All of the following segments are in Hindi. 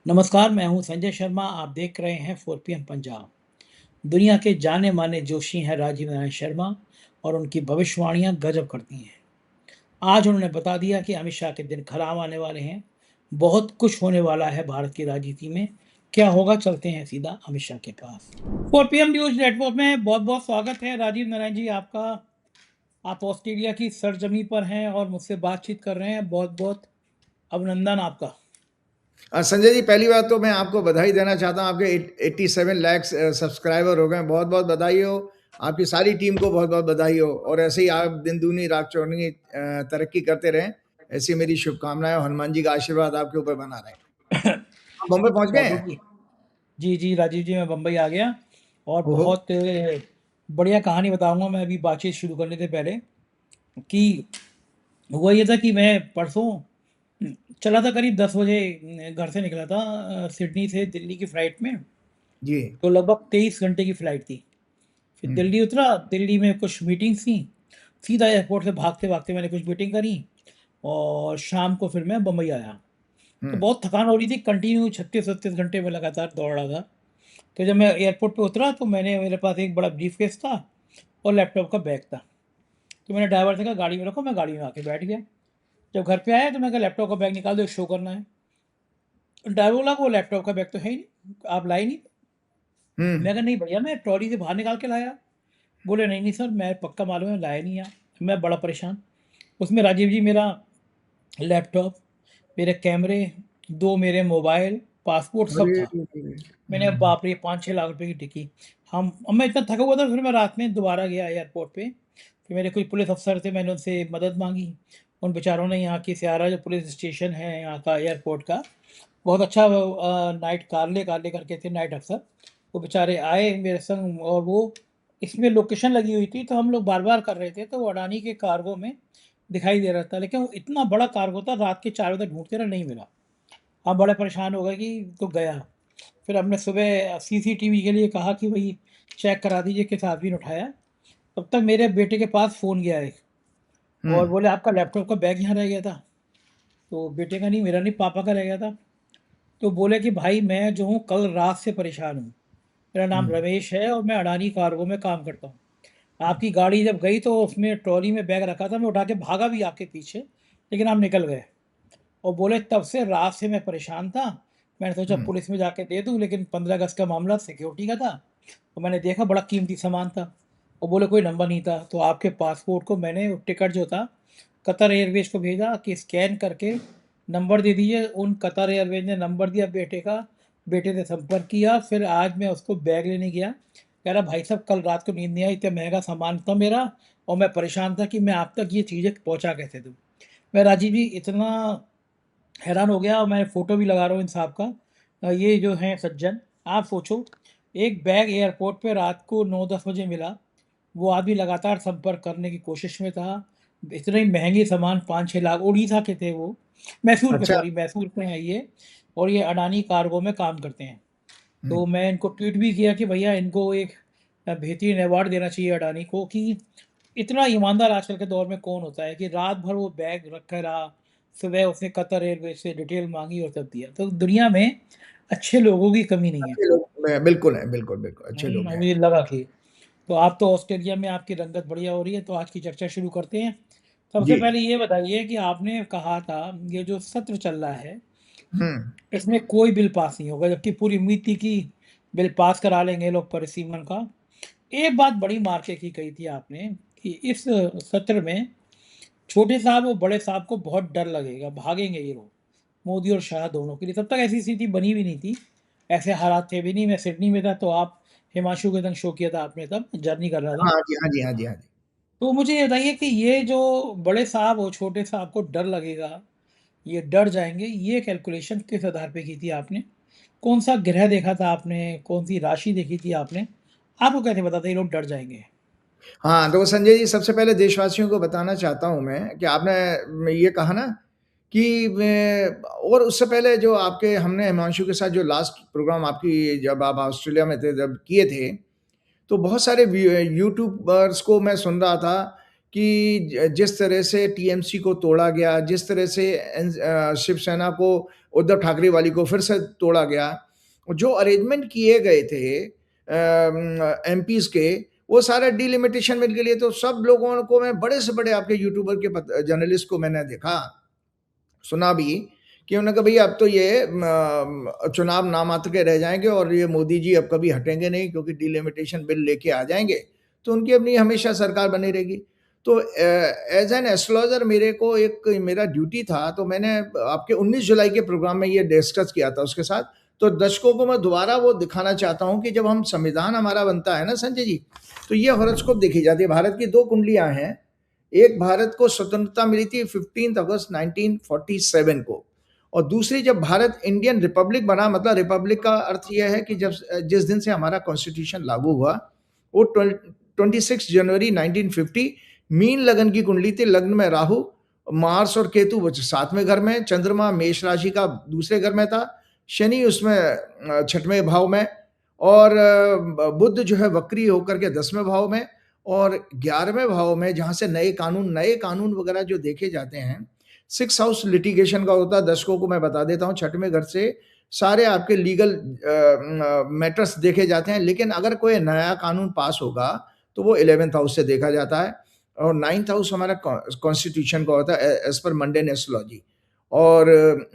नमस्कार, मैं हूं संजय शर्मा। आप देख रहे हैं 4 PM पंजाब। दुनिया के जाने-माने जोशी हैं राजीव नारायण शर्मा और उनकी भविष्यवाणियां गजब करती हैं। आज उन्होंने बता दिया कि अमित शाह के दिन खराब आने वाले हैं। बहुत कुछ होने वाला है भारत की राजनीति में। क्या होगा, चलते हैं सीधा अमित शाह के पास। 4 PM न्यूज़ नेटवर्क में बहुत-बहुत स्वागत है राजीव नारायण जी आपका। आप ऑस्ट्रेलिया की सरजमी पर हैं और मुझसे बातचीत कर रहे हैं। बहुत-बहुत अभिनंदन आपका। संजय जी, पहली बात तो मैं आपको बधाई देना चाहता हूँ। आपके 87 लाख सब्सक्राइबर हो गए। बहुत-बहुत बधाई हो। आपकी सारी टीम को बहुत-बहुत बधाई हो और ऐसे ही आप दिन दूनी रात चौगुनी तरक्की करते रहें। ऐसी मेरी शुभकामनाएं और हनुमान जी का आशीर्वाद आपके ऊपर बना रहे। आप बम्बई पहुंच गए बहुत हैं? बढ़िया। जी, जी, राजीव जी, मैं बम्बई आ गया और ओहो। बहुत बढ़िया कहानी बताऊँगा मैं अभी बातचीत शुरू करने से पहले कि हुआ ये था कि मैं परसों चला था करीब 10 बजे घर से निकला था सिडनी से दिल्ली की फ़्लाइट में। जी। तो लगभग 23 घंटे की फ़्लाइट थी। फिर हम्म। दिल्ली उतरा, दिल्ली में कुछ मीटिंग्स थी। सीधा एयरपोर्ट से भागते-भागते मैंने कुछ मीटिंग करी और शाम को फिर मैं बम्बई आया। तो हम्म। बहुत थकान हो रही थी, कंटिन्यू 36-37 घंटे में लगातार दौड़ रहा था। तो जब मैं एयरपोर्ट पे उतरा तो मेरे पास एक बड़ा ब्रीफ़केस था और लैपटॉप का बैग था। तो मैंने ड्राइवर से कहा गाड़ी में रखो, मैं गाड़ी में आके बैठ गया। जब घर पे आया तो मैंने कहा लैपटॉप का बैग निकाल दो, शो करना है। ड्राइवर बोला वो लैपटॉप का बैग तो है ही नहीं, आप लाए नहीं। हम्म। मैं कहा नहीं भैया, मैं ट्रॉली से बाहर निकाल के लाया। बोले नहीं नहीं सर, मैं पक्का मालूम है लाया नहीं यहाँ। मैं बड़ा परेशान। उसमें राजीव जी मेरा लैपटॉप, मेरे कैमरे, 2 मेरे मोबाइल, पासपोर्ट सब अरे, था। मैंने बाप रे! 5-6 लाख रुपए की टिकी। हम अब मैं इतना थका हुआ था, फिर मैं रात में दोबारा गया एयरपोर्ट पे। फिर मेरे कुछ पुलिस अफ़सर थे, मैंने उनसे मदद माँगी। उन बेचारों ने यहाँ की सियारा जो पुलिस स्टेशन है यहाँ का एयरपोर्ट का, बहुत अच्छा नाइट कार्ले करके थे नाइट अफ़सर। वो बेचारे आए मेरे संग और वो इसमें लोकेशन लगी हुई थी, तो हम लोग बार-बार कर रहे थे, तो वो अडानी के कार्गो में दिखाई दे रहा था। लेकिन वो इतना बड़ा कार्गो था, रात के 4 बजे तक ढूँढते रहे, नहीं मिला। हम बड़े परेशान हो गए कि तो गया। फिर हमने सुबह सीसीटीवी के लिए कहा कि भई चेक करा दीजिए किस आदमी ने उठाया। तब तक मेरे बेटे के पास फ़ोन गया एक और हम्म। बोले आपका लैपटॉप का बैग यहाँ रह गया था। तो बेटे का नहीं, मेरा नहीं, पापा का रह गया था। तो बोले कि भाई मैं जो हूँ कल रात से परेशान हूँ। मेरा नाम हम्म। रमेश है और मैं अडानी कार्गो में काम करता हूँ। आपकी गाड़ी जब गई तो उसमें ट्रॉली में बैग रखा था, मैं उठा के भागा भी आपके पीछे, लेकिन आप निकल गए। और बोले तब से रात से मैं परेशान था। मैंने सोचा हम्म। पुलिस में जाके दे दूँ, लेकिन 15 अगस्त का मामला सिक्योरिटी का था। तो मैंने देखा बड़ा कीमती सामान था। और बोले कोई नंबर नहीं था। तो आपके पासपोर्ट को मैंने वो टिकट जो था कतर एयरवेज़ को भेजा कि स्कैन करके नंबर दे दीजिए। उन कतर एयरवेज़ ने नंबर दिया बेटे का, बेटे ने संपर्क किया। फिर आज मैं उसको बैग लेने गया। कह रहा भाई साहब कल रात को नींद नहीं आई, इतना महँगा सामान था मेरा और मैं परेशान था कि मैं आप तक ये चीज़ें पहुँचा कैसे दूँ। मैं राजीव जी इतना हैरान हो गया और मैं फ़ोटो भी लगा रहा हूँ इन साहब का। ये जो हैं सज्जन, आप सोचो एक बैग एयरपोर्ट पे रात को 9-10 बजे मिला। वो आदमी लगातार संपर्क करने की कोशिश में था। इतने महँगे सामान 5-6 लाख, उड़ीसा के थे वो। मैसूर के, अच्छा। सॉरी मैसूर के हैं ये और ये अडानी कार्गो में काम करते हैं। हम्म। तो मैं इनको ट्वीट भी किया कि भैया इनको एक बेहतरीन अवार्ड देना चाहिए अडानी को कि इतना ईमानदार आजकल के दौर में कौन होता है कि रात भर वो बैग रखा रहा, सुबह उसने कतर एयरवेज़ से डिटेल माँगी और तब दिया। तो दुनिया में अच्छे लोगों की कमी नहीं है। अच्छे लोग बिल्कुल है, बिल्कुल बिल्कुल अच्छे लोग हैं। मुझे लगा कि तो आप तो ऑस्ट्रेलिया में आपकी रंगत बढ़िया हो रही है, तो आज की चर्चा शुरू करते हैं। सबसे जी। पहले ये बताइए कि आपने कहा था ये जो सत्र चल रहा है, हम्म। इसमें कोई बिल पास नहीं होगा, जबकि पूरी उम्मीद थी कि बिल पास करा लेंगे ये लोग परिसीमन का। एक बात बड़ी मार के की कही थी आपने कि इस सत्र में छोटे साहब और बड़े साहब को बहुत डर लगेगा, भागेंगे ये लोग, मोदी और शाह दोनों के लिए। तब तक ऐसी स्थिति बनी भी नहीं थी, ऐसे हालात थे भी नहीं। मैं सिडनी में था तो आप हिमांशु के संग शो किया था आपने, तब जर्नी कर रहा था। हाँ जी, हाँ जी, हाँ जी, हाँ जी। तो मुझे ये बताइए कि ये जो बड़े साहब और छोटे साहब को डर लगेगा, ये डर जाएँगे, ये कैलकुलेशन किस आधार पे की थी आपने? कौन-सा ग्रह देखा था आपने? कौन-सी राशि देखी थी आपने? आपको कैसे पता था ये लोग डर जाएँगे? हाँ, तो संजय जी, सबसे पहले देशवासियों को बताना चाहता हूँ मैं कि आपने ये कहा ना कि और उससे पहले जो आपके हमने हिमांशु के साथ जो लास्ट प्रोग्राम आपकी जब आप ऑस्ट्रेलिया में थे, जब किए थे, तो बहुत सारे यूट्यूबर्स को मैं सुन रहा था कि जिस तरह से टीएमसी को तोड़ा गया, जिस तरह से शिवसेना को, उद्धव ठाकरे वाली को फिर से तोड़ा गया, जो अरेंजमेंट किए गए थे एमपीज़ के, वो सारे डिलिमिटेशन बिल के लिए, तो सब लोगों को, मैं बड़े से बड़े आपके यूट्यूबर के जर्नलिस्ट को मैंने देखा, सुना भी, कि उन्होंने कहा भैया अब तो ये चुनाव नामात्र के रह जाएँगे और ये मोदी जी अब कभी हटेंगे नहीं, क्योंकि डिलिमिटेशन बिल लेके आ जाएँगे, तो उनकी अपनी हमेशा सरकार बनी रहेगी। तो एज़ एन एस्ट्रोलॉजर मेरे को एक मेरा ड्यूटी था, तो मैंने आपके 19 जुलाई के प्रोग्राम में ये डिस्कस किया था उसके साथ। तो दर्शकों को मैं दोबारा वो दिखाना चाहता हूँ कि जब हम संविधान हमारा बनता है ना संजय जी, तो ये हॉरोस्कोप देखी जाती है। भारत की 2 कुंडलियाँ हैं। एक, भारत को स्वतंत्रता मिली थी 15 अगस्त 1947 को, और दूसरी, जब भारत इंडियन रिपब्लिक बना, मतलब रिपब्लिक का अर्थ यह है कि जब जिस दिन से हमारा कॉन्स्टिट्यूशन लागू हुआ, वो 26 जनवरी 1950। मीन लगन की कुंडली थी, लग्न में राहु, मार्स और केतु 7वें घर में, चंद्रमा मेष राशि का दूसरे घर में था, शनि उसमें 6वें भाव में, और बुध जो है वक्री होकर के 10वें भाव में, और 11वें भाव में, जहाँ से नए कानून वगैरह जो देखे जाते हैं, 6 हाउस लिटिगेशन का होता है। दर्शकों को मैं बता देता हूँ, 6वें घर से सारे आपके लीगल मैटर्स देखे जाते हैं, लेकिन अगर कोई नया कानून पास होगा तो वो 11th हाउस से देखा जाता है, और 9th हाउस हमारा कॉन्स्टिट्यूशन का होता है एज पर मंडेन एस्ट्रोलॉजी। और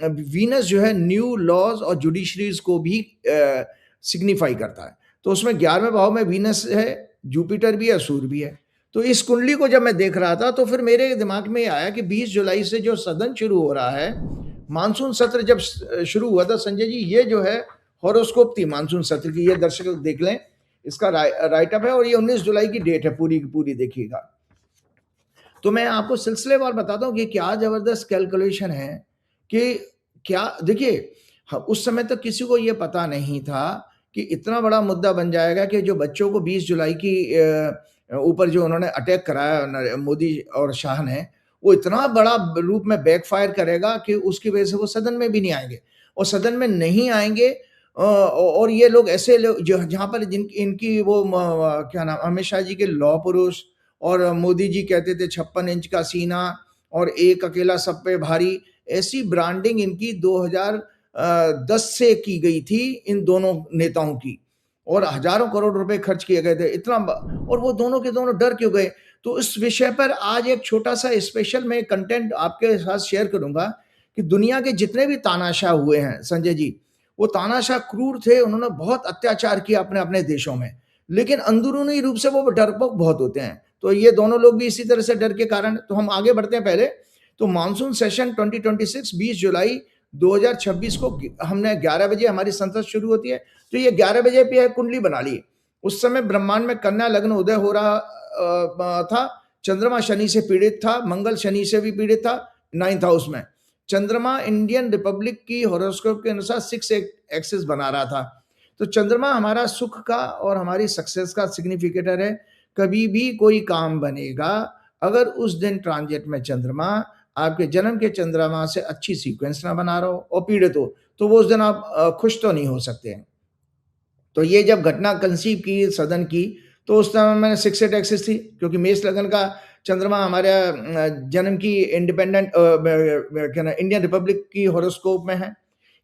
वीनस जो है न्यू लॉज और जुडिशरीज को भी सिग्निफाई करता है। तो उसमें 11वें भाव में वीनस है, जुपिटर भी है, सूर्य भी है। तो इस कुंडली को जब मैं देख रहा था, तो फिर मेरे दिमाग में आया कि 20 जुलाई से जो सदन शुरू हो रहा है, मानसून सत्र जब शुरू हुआ था संजय जी, ये जो है हॉरोस्कोप थी मानसून सत्र की, ये दर्शक देख लें, इसका राइटअप है, और ये 19 जुलाई की डेट है, पूरी की पूरी देखिएगा। तो मैं आपको सिलसिलेवार बताता हूँ कि क्या जबरदस्त कैलकुलेशन है, कि क्या देखिए, उस समय तक किसी को ये पता नहीं था कि इतना बड़ा मुद्दा बन जाएगा कि जो बच्चों को 20 जुलाई की ऊपर जो उन्होंने अटैक कराया मोदी और शाह ने, वो इतना बड़ा रूप में बैकफायर करेगा कि उसकी वजह से वो सदन में भी नहीं आएंगे, और सदन में नहीं आएंगे, और ये लोग ऐसे लोग जो जहाँ पर इनकी वो क्या नाम, अमित शाह जी के लौह पुरुष, और मोदी जी कहते थे 56 इंच का सीना और एक अकेला सब पे भारी, ऐसी ब्रांडिंग इनकी 2010 से की गई थी इन दोनों नेताओं की, और हजारों करोड़ रुपए खर्च किए गए थे, इतना, और वो दोनों के दोनों डर क्यों गए? तो इस विषय पर आज एक छोटा सा स्पेशल मैं कंटेंट आपके साथ शेयर करूंगा, कि दुनिया के जितने भी तानाशाह हुए हैं संजय जी, वो तानाशाह क्रूर थे, उन्होंने बहुत अत्याचार किया अपने अपने देशों में, लेकिन अंदरूनी रूप से वो डरपोक बहुत होते हैं। तो ये दोनों लोग भी इसी तरह से डर के कारण, तो हम आगे बढ़ते हैं पहले। तो मानसून सेशन 2026 20 जुलाई 2026 को हमने 11 बजे हमारी संसद शुरू होती है, तो ये 11 बजे पे कुंडली बना ली। उस समय ब्रह्मांड में कन्या लग्न उदय हो रहा था, चंद्रमा शनि से पीड़ित था, मंगल शनि से भी पीड़ित था 9th हाउस में। चंद्रमा इंडियन रिपब्लिक की हॉरोस्कोप के अनुसार 6 एक्सिस बना रहा था। तो चंद्रमा हमारा सुख का और हमारी सक्सेस का सिग्निफिकेटर है। कभी भी कोई काम बनेगा, अगर उस दिन ट्रांजिट में चंद्रमा आपके जन्म के चंद्रमा से अच्छी सीक्वेंस ना बना रहा हो और पीड़ित हो, तो वो उस दिन आप खुश तो नहीं हो सकते हैं। तो ये जब घटना कंसीव की सदन की, तो उस समय मैंने 6 एक्सिस थी, क्योंकि मेष लगन का चंद्रमा हमारे जन्म की इंडिपेंडेंट क्या ना इंडियन रिपब्लिक की हॉरोस्कोप में है।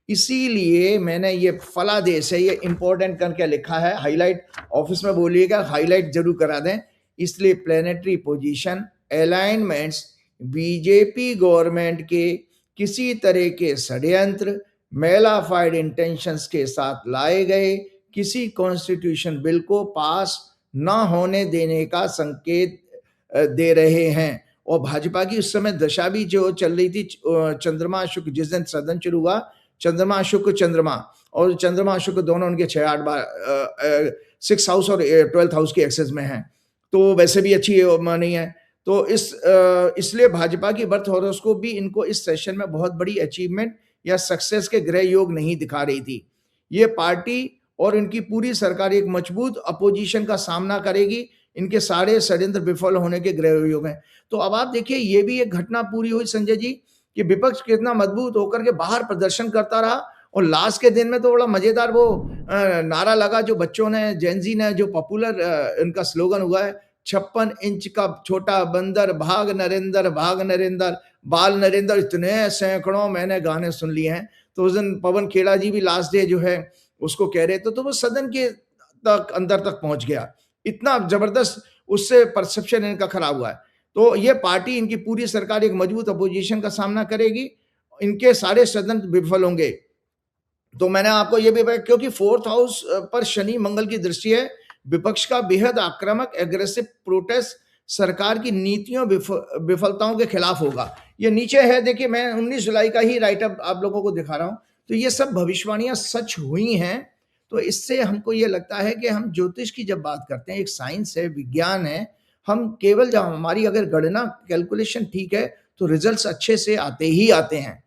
इसीलिए मैंने ये फलादेश है, ये इंपॉर्टेंट करके लिखा है, हाईलाइट ऑफिस में बोलिएगा, हाईलाइट जरूर करा दें। इसलिए planetary position alignments BJP government के किसी तरह के षड्यंत्र मेलाफाइड इंटेंशंस के साथ लाए गए किसी कॉन्स्टिट्यूशन बिल को पास ना होने देने का संकेत दे रहे हैं। और भाजपा की उस समय दशा भी जो चल रही थी, चंद्रमा शुक्र, जिस दिन सदन शुरू हुआ, चंद्रमा शुक्र चंद्रमा, और चंद्रमा शुक्र दोनों उनके 6-8 बार 6 हाउस और 12th हाउस के एक्सेस में हैं, तो वैसे भी अच्छी नहीं है। तो इसलिए भाजपा की बर्थ हॉरोस्कोप भी इनको इस सेशन में बहुत बड़ी अचीवमेंट या सक्सेस के ग्रह योग नहीं दिखा रही थी। ये पार्टी और इनकी पूरी सरकार एक मजबूत अपोजिशन का सामना करेगी, इनके सारे षड्यंत्र विफल होने के ग्रह योग हैं। तो अब आप देखिए, ये भी एक घटना पूरी हुई संजय जी, कि विपक्ष कितना मजबूत होकर के बाहर प्रदर्शन करता रहा, और लास्ट के दिन में तो बड़ा मजेदार वो नारा लगा जो बच्चों ने, जेनजी ने, जो पॉपुलर इनका स्लोगन हुआ है, 56 इंच का छोटा बंदर, भाग नरेंद्र, बाल नरेंद्र, इतने सैकड़ों मैंने गाने सुन लिए हैं। तो उस दिन पवन खेड़ा जी भी लास्ट डे जो है उसको कह रहे थे, तो वो सदन के तक अंदर तक पहुंच गया। इतना जबरदस्त उससे परसेप्शन इनका खराब हुआ है। तो ये पार्टी, इनकी पूरी सरकार एक मजबूत अपोजिशन का सामना करेगी, इनके सारे सदन विफल होंगे। तो मैंने आपको ये भी बताया, क्योंकि फोर्थ हाउस पर शनि मंगल की दृष्टि है, विपक्ष का बेहद आक्रामक एग्रेसिव प्रोटेस्ट सरकार की नीतियों विफलताओं के खिलाफ होगा। ये नीचे है, देखिए मैं 19 जुलाई का ही राइटअप आप लोगों को दिखा रहा हूं। तो ये सब भविष्यवाणियां सच हुई हैं। तो इससे हमको ये लगता है कि हम ज्योतिष की जब बात करते हैं, एक साइंस है, विज्ञान है, हम केवल जब हमारी अगर गणना कैलकुलेशन ठीक है तो रिजल्ट्स अच्छे से आते ही आते हैं।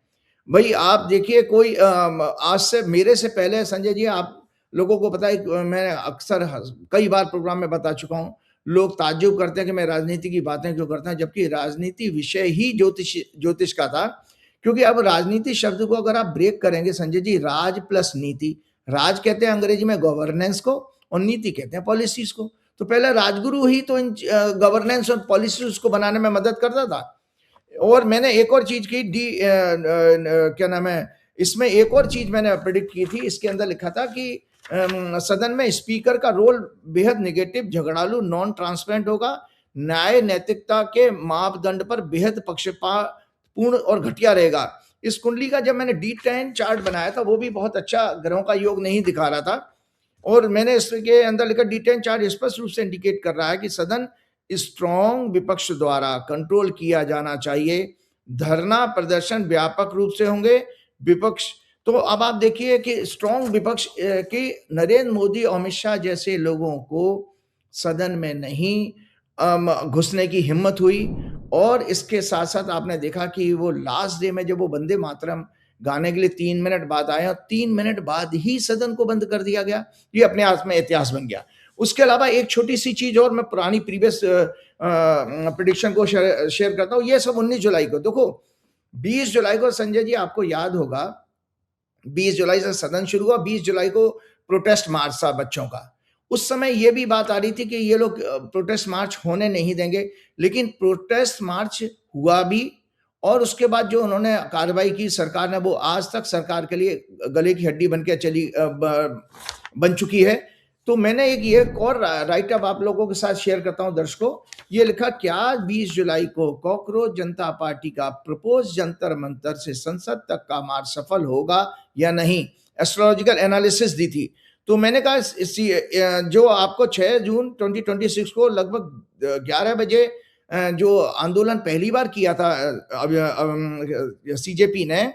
भाई आप देखिए, कोई आज से मेरे से पहले संजय जी, आप लोगों को पता है, मैं अक्सर कई बार प्रोग्राम में बता चुका हूँ, लोग ताज्जुब करते हैं कि मैं राजनीति की बातें क्यों करता हूँ, जबकि राजनीति विषय ही ज्योतिष का था। क्योंकि अब राजनीति शब्द को अगर आप ब्रेक करेंगे संजय जी, राज प्लस नीति, राज कहते हैं अंग्रेजी में गवर्नेंस को, और नीति कहते हैं पॉलिसीज को। तो पहले राजगुरु ही तो इन गवर्नेंस और पॉलिसीज को बनाने में मदद करता था। और मैंने एक और चीज की, क्या नाम है, इसमें एक और चीज मैंने प्रिडिक्ट की थी। इसके अंदर लिखा था कि सदन में स्पीकर का रोल बेहद नेगेटिव, झगड़ालू, नॉन ट्रांसपेरेंट होगा, न्याय नैतिकता के मापदंड पर बेहद पक्षपातपूर्ण और घटिया रहेगा। इस कुंडली का जब मैंने D10 चार्ट बनाया था, वो भी बहुत अच्छा ग्रहों का योग नहीं दिखा रहा था, और मैंने इसके अंदर लिखा D10 चार्ट स्पष्ट रूप से इंडिकेट कर रहा है कि सदन स्ट्रॉन्ग विपक्ष द्वारा कंट्रोल किया जाना चाहिए। धरना प्रदर्शन व्यापक रूप से होंगे। विपक्ष, तो अब आप देखिए कि स्ट्रॉन्ग विपक्ष की नरेंद्र मोदी, अमित शाह जैसे लोगों को सदन में नहीं घुसने की हिम्मत हुई। और इसके साथ साथ आपने देखा कि वो लास्ट डे में जब वो वंदे मातरम गाने के लिए 3 मिनट बाद आए, और 3 मिनट बाद ही सदन को बंद कर दिया गया। ये अपने आप में इतिहास बन गया। उसके अलावा एक छोटी सी चीज और, मैं पुरानी प्रीवियस प्रिडिक्शन को शेयर करता हूँ। ये सब 19 जुलाई को, देखो 20 जुलाई को संजय जी आपको याद होगा, 20 जुलाई से सदन शुरू हुआ, 20 जुलाई को प्रोटेस्ट मार्च था बच्चों का। उस समय ये भी बात आ रही थी कि ये लोग प्रोटेस्ट मार्च होने नहीं देंगे, लेकिन प्रोटेस्ट मार्च हुआ भी। और उसके बाद जो उन्होंने कार्रवाई की सरकार ने, वो आज तक सरकार के लिए गले की हड्डी बन के बन चुकी है। तो मैंने एक और राइटअप आप लोगों के साथ शेयर करता हूं दर्शकों। ये लिखा, क्या 20 जुलाई को कॉकरोच जनता पार्टी का प्रपोज जंतर मंतर से संसद तक का मार्च सफल होगा या नहीं, एस्ट्रोलॉजिकल एनालिसिस दी थी। तो मैंने कहा जो आपको 6 जून 2026 को लगभग 11 बजे जो आंदोलन पहली बार किया था सीजेपी ने,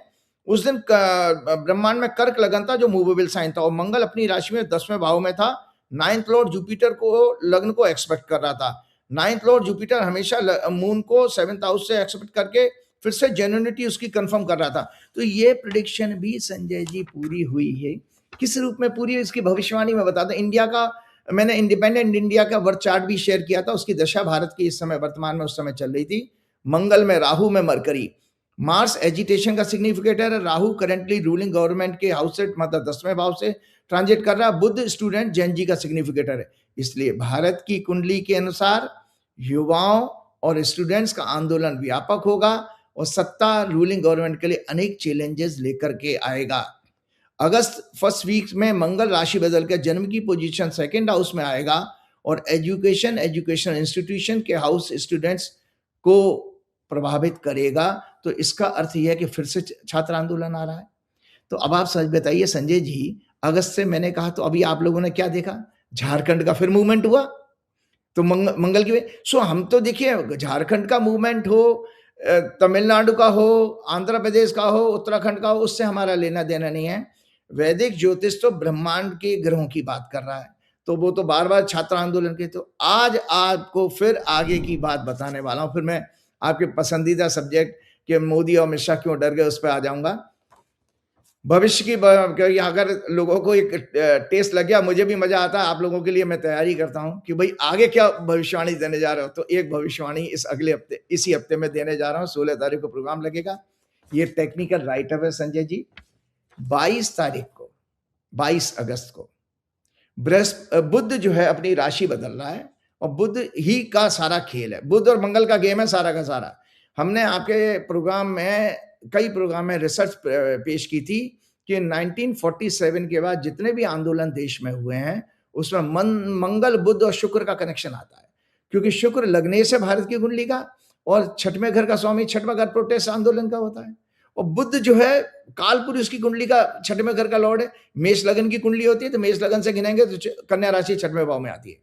उस दिन ब्रह्मांड में कर्क लगन था जो मूवेबल साइन था, और मंगल अपनी राशि में 10वें भाव में था। 9th लॉर्ड जुपिटर को लग्न को एक्सपेक्ट कर रहा था। 9th लॉर्ड जुपिटर हमेशा मून को 7th हाउस से एक्सपेक्ट करके फिर से जेन्युइनिटी उसकी कंफर्म कर रहा था। तो ये प्रेडिक्शन भी संजय जी पूरी हुई है। किस रूप में पूरी, इसकी भविष्यवाणी में बताता। इंडिया का मैंने इंडिपेंडेंट इंडिया का वर्थ चार्ट भी शेयर किया था। उसकी दशा भारत की इस समय वर्तमान में उस समय चल रही थी। मंगल में राहु में मरकरी, मार्स एजिटेशन का सिग्निफिकेटर है। राहु करंटली रूलिंग गवर्नमेंट के हाउस से, मतलब 10वें भाव से ट्रांजिट कर रहा है। बुध स्टूडेंट जैन जी का सिग्निफिकेटर है। इसलिए भारत की कुंडली के अनुसार युवाओं और स्टूडेंट्स का आंदोलन व्यापक होगा, और सत्ता रूलिंग गवर्नमेंट के लिए अनेक चैलेंजेस लेकर के आएगा। अगस्त फर्स्ट वीक में मंगल राशि बदल कर जन्म की पोजीशन 2nd हाउस में आएगा, और एजुकेशन इंस्टीट्यूशन के हाउस स्टूडेंट्स को प्रभावित करेगा। तो इसका अर्थ यह है कि फिर से छात्र आंदोलन आ रहा है। तो अब आप सच बताइए संजय जी, अगस्त से मैंने कहा, तो अभी आप लोगों ने क्या देखा, झारखंड का फिर मूवमेंट हुआ। तो मंगल की सो हम तो देखिए, झारखंड का मूवमेंट हो, तमिलनाडु का हो, आंध्र प्रदेश का हो, उत्तराखंड का हो, उससे हमारा लेना देना नहीं है। वैदिक ज्योतिष तो ब्रह्मांड के ग्रहों की बात कर रहा है। तो वो तो बार बार छात्र आंदोलन के, तो आज आपको फिर आगे की बात बताने वाला हूं। फिर मैं आपके पसंदीदा सब्जेक्ट कि मोदी और अमित शाह क्यों डर गए, उस पर आ जाऊंगा। भविष्य की अगर लोगों को एक टेस्ट लग गया, मुझे भी मजा आता है। आप लोगों के लिए मैं तैयारी करता हूं कि भाई आगे क्या भविष्यवाणी देने जा रहे हो। तो एक भविष्यवाणी इस अगले हफ्ते, इसी हफ्ते में देने जा रहा हूं। 16 तारीख को प्रोग्राम लगेगा। ये टेक्निकल राइटअप है संजय जी। 22 तारीख को, 22 अगस्त को बुध जो है अपनी राशि बदल रहा है, और बुध ही का सारा खेल है, बुध और मंगल का गेम है सारा का सारा। हमने आपके प्रोग्राम में, कई प्रोग्राम में रिसर्च पेश की थी कि 1947 के बाद जितने भी आंदोलन देश में हुए हैं, उसमें मंगल, बुध और शुक्र का कनेक्शन आता है, क्योंकि शुक्र लग्नेश है भारत की कुंडली का, और छठवें घर का स्वामी, छठवां घर प्रोटेस्ट आंदोलन का होता है। और बुध जो है काल पुरुष की कुंडली का छठवें घर का लॉर्ड है। मेष लगन की कुंडली होती है, तो मेष लगन से गिनेंगे तो कन्या राशि छठवें भाव में आती है।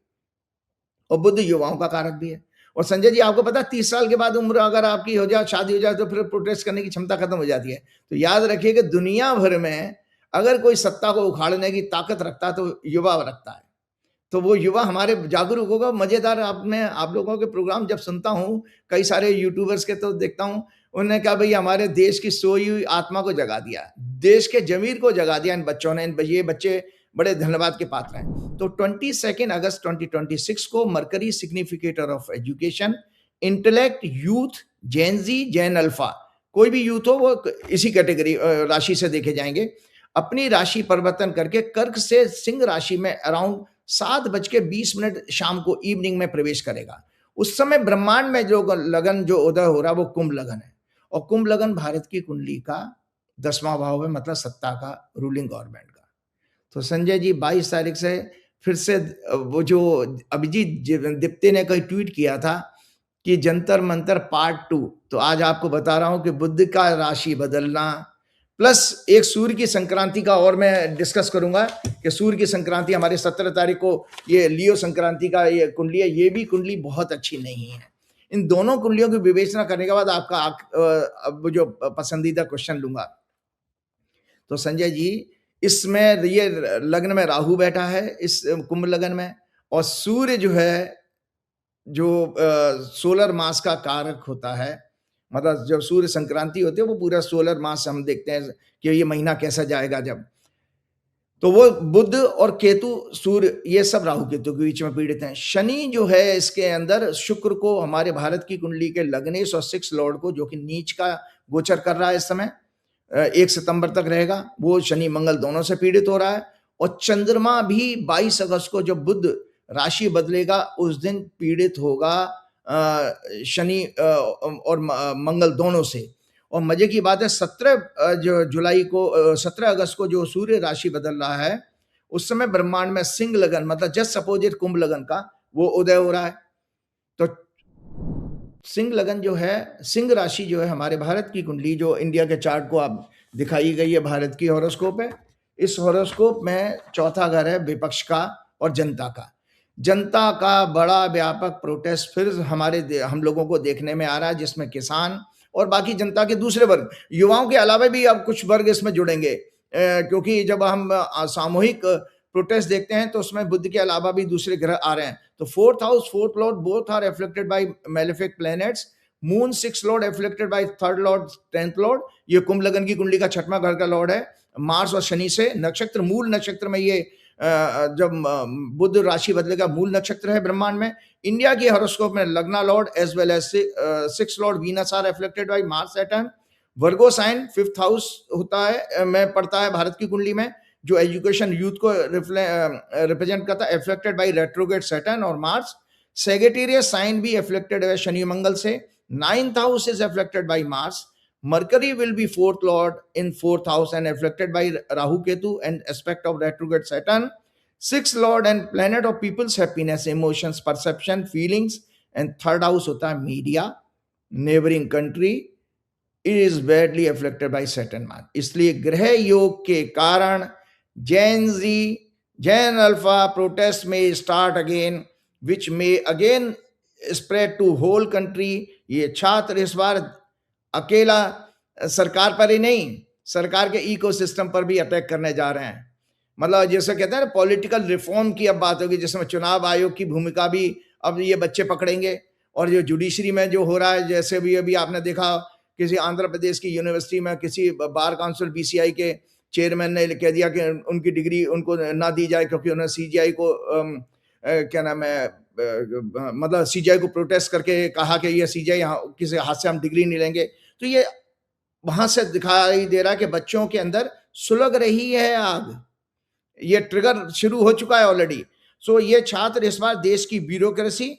और बुध युवाओं का कारक भी है। और संजय जी, आपको पता है 30 साल के बाद उम्र अगर आपकी हो जाए, शादी हो जाए, तो फिर प्रोटेस्ट करने की क्षमता खत्म हो जाती है। तो याद रखिए कि दुनिया भर में अगर कोई सत्ता को उखाड़ने की ताकत रखता है तो युवा रखता है। तो वो युवा हमारे जागरूक होगा। मजेदार, आप लोगों के प्रोग्राम जब सुनता हूँ, कई सारे यूट्यूबर्स के तो देखता हूँ, उन्होंने कहा भाई हमारे देश की सोई हुई आत्मा को जगा दिया, देश के जमीर को जगा दिया इन बच्चों ने। ये बच्चे बड़े धन्यवाद के पात्र हैं। तो 22 अगस्त 2026 को mercury significator of education, intellect, youth, Gen Z, Jain alpha, कोई भी यूथ हो वो इसी कैटेगरी राशि से देखे जाएंगे, अपनी राशि परिवर्तन करके कर्क से सिंह राशि में अराउंड 7:20 शाम को इवनिंग में प्रवेश करेगा। उस समय ब्रह्मांड में जो लगन जो उदय हो रहा है वो कुंभ लगन है, और कुंभ लगन भारत की कुंडली का 10वां भाव है, मतलब सत्ता का, रूलिंग गवर्नमेंट का। तो संजय जी 22 तारीख से फिर से वो जो अभिजीत दीप्ति ने कोई ट्वीट किया था कि जंतर मंतर पार्ट 2, तो आज आपको बता रहा हूं कि बुध का राशि बदलना प्लस एक सूर्य की संक्रांति का और मैं डिस्कस करूंगा कि सूर्य की संक्रांति हमारे 17 तारीख को, ये लियो संक्रांति का ये कुंडली है, ये भी कुंडली बहुत अच्छी नहीं है। इन दोनों कुंडलियों की विवेचना करने के बाद आपका अब जो पसंदीदा क्वेश्चन लूंगा। तो संजय जी, इसमें ये लग्न में राहु बैठा है इस कुंभ लगन में, और सूर्य जो है जो सोलर मास का कारक होता है, मतलब जब सूर्य संक्रांति होती है वो पूरा सोलर मास हम देखते हैं कि ये महीना कैसा जाएगा जब, तो वो बुध और केतु, सूर्य, ये सब राहु केतु के बीच में पीड़ित हैं। शनि जो है इसके अंदर शुक्र को, हमारे भारत की कुंडली के लग्नेश और 6 लॉर्ड को, जो कि नीच का गोचर कर रहा है इस समय, 1 सितंबर तक रहेगा, वो शनि मंगल दोनों से पीड़ित हो रहा है। और चंद्रमा भी 22 अगस्त को जब बुध राशि बदलेगा उस दिन पीड़ित होगा शनि और मंगल दोनों से। और मजे की बात है 17 जुलाई को 17 अगस्त को जो सूर्य राशि बदल रहा है, उस समय ब्रह्मांड में सिंह लगन, मतलब जस्ट अपोजिट कुंभ लगन का, वो उदय हो रहा है। तो सिंह लगन जो है, सिंह राशि जो है हमारे भारत की कुंडली, जो इंडिया के चार्ट को आप दिखाई गई है, भारत की हॉरोस्कोप है। इस हॉरोस्कोप में चौथा घर है विपक्ष का और जनता का। जनता का बड़ा व्यापक प्रोटेस्ट फिर हम लोगों को देखने में आ रहा है, जिसमें किसान और बाकी जनता के दूसरे वर्ग, युवाओं के अलावा भी अब कुछ वर्ग इसमें जुड़ेंगे, क्योंकि जब हम सामूहिक प्रोटेस्ट देखते हैं तो उसमें बुध के अलावा भी दूसरे ग्रह आ रहे हैं। तो 4th house, 4th lord, both are afflicted by malefic planets. Moon 6 lord afflicted by 3rd lord, 10th lord. ये कुंभ लगन की कुंडली का 6वां घर का लॉर्ड है। मार्स और शनि से नक्षत्र, मूल नक्षत्र में ये जब बुध राशि बदलेगा, मूल नक्षत्र है ब्रह्मांड में। इंडिया की हॉरोस्कोप में lagna lord as well as 6 lord Venus are afflicted by Mars, Saturn. Virgo sign 5th house होता है, में पड़ता है भारत की कुंडली में, जो एजुकेशन यूथ को रिप्रेजेंट करता है, एफ्लेक्टेड बाय रेट्रोग्रेड सैटर्न और मार्स। सेगिटेरियस साइन भी एफ्लेक्टेड है शनि मंगल से। 9th house is afflicted by Mars. Mercury will be 4th lord in 4th house and afflicted by Rahu Ketu and aspect of retrograde Saturn. 6th lord and planet of people's happiness, emotions, perception, feelings, and 3rd house होता है media, neighboring country, is badly afflicted by Saturn man. इसलिए ग्रह योग के कारण Gen Z, Gen Alpha protest may start again, which may again spread to whole country. ये छात्र इस बार अकेला सरकार पर ही नहीं, सरकार के इकोसिस्टम पर भी अटैक करने जा रहे हैं। मतलब जैसे कहते हैं ना, पॉलिटिकल रिफॉर्म की अब बात होगी, जिसमें चुनाव आयोग की भूमिका भी अब ये बच्चे पकड़ेंगे। और जो जुडिशरी में जो हो रहा है, जैसे भी अभी आपने देखा किसी आंध्र प्रदेश की यूनिवर्सिटी में किसी बार काउंसिल BCI के चेयरमैन ने कह दिया कि उनकी डिग्री उनको ना दी जाए, क्योंकि उन्होंने CGI को क्या नाम है, मतलब CGI को प्रोटेस्ट करके कहा कि ये CGI किसी हाथ से हम डिग्री नहीं लेंगे। तो ये वहां से दिखाई दे रहा है कि बच्चों के अंदर सुलग रही है आग, ये ट्रिगर शुरू हो चुका है ऑलरेडी। सो ये छात्र इस बार देश की ब्यूरोक्रेसी,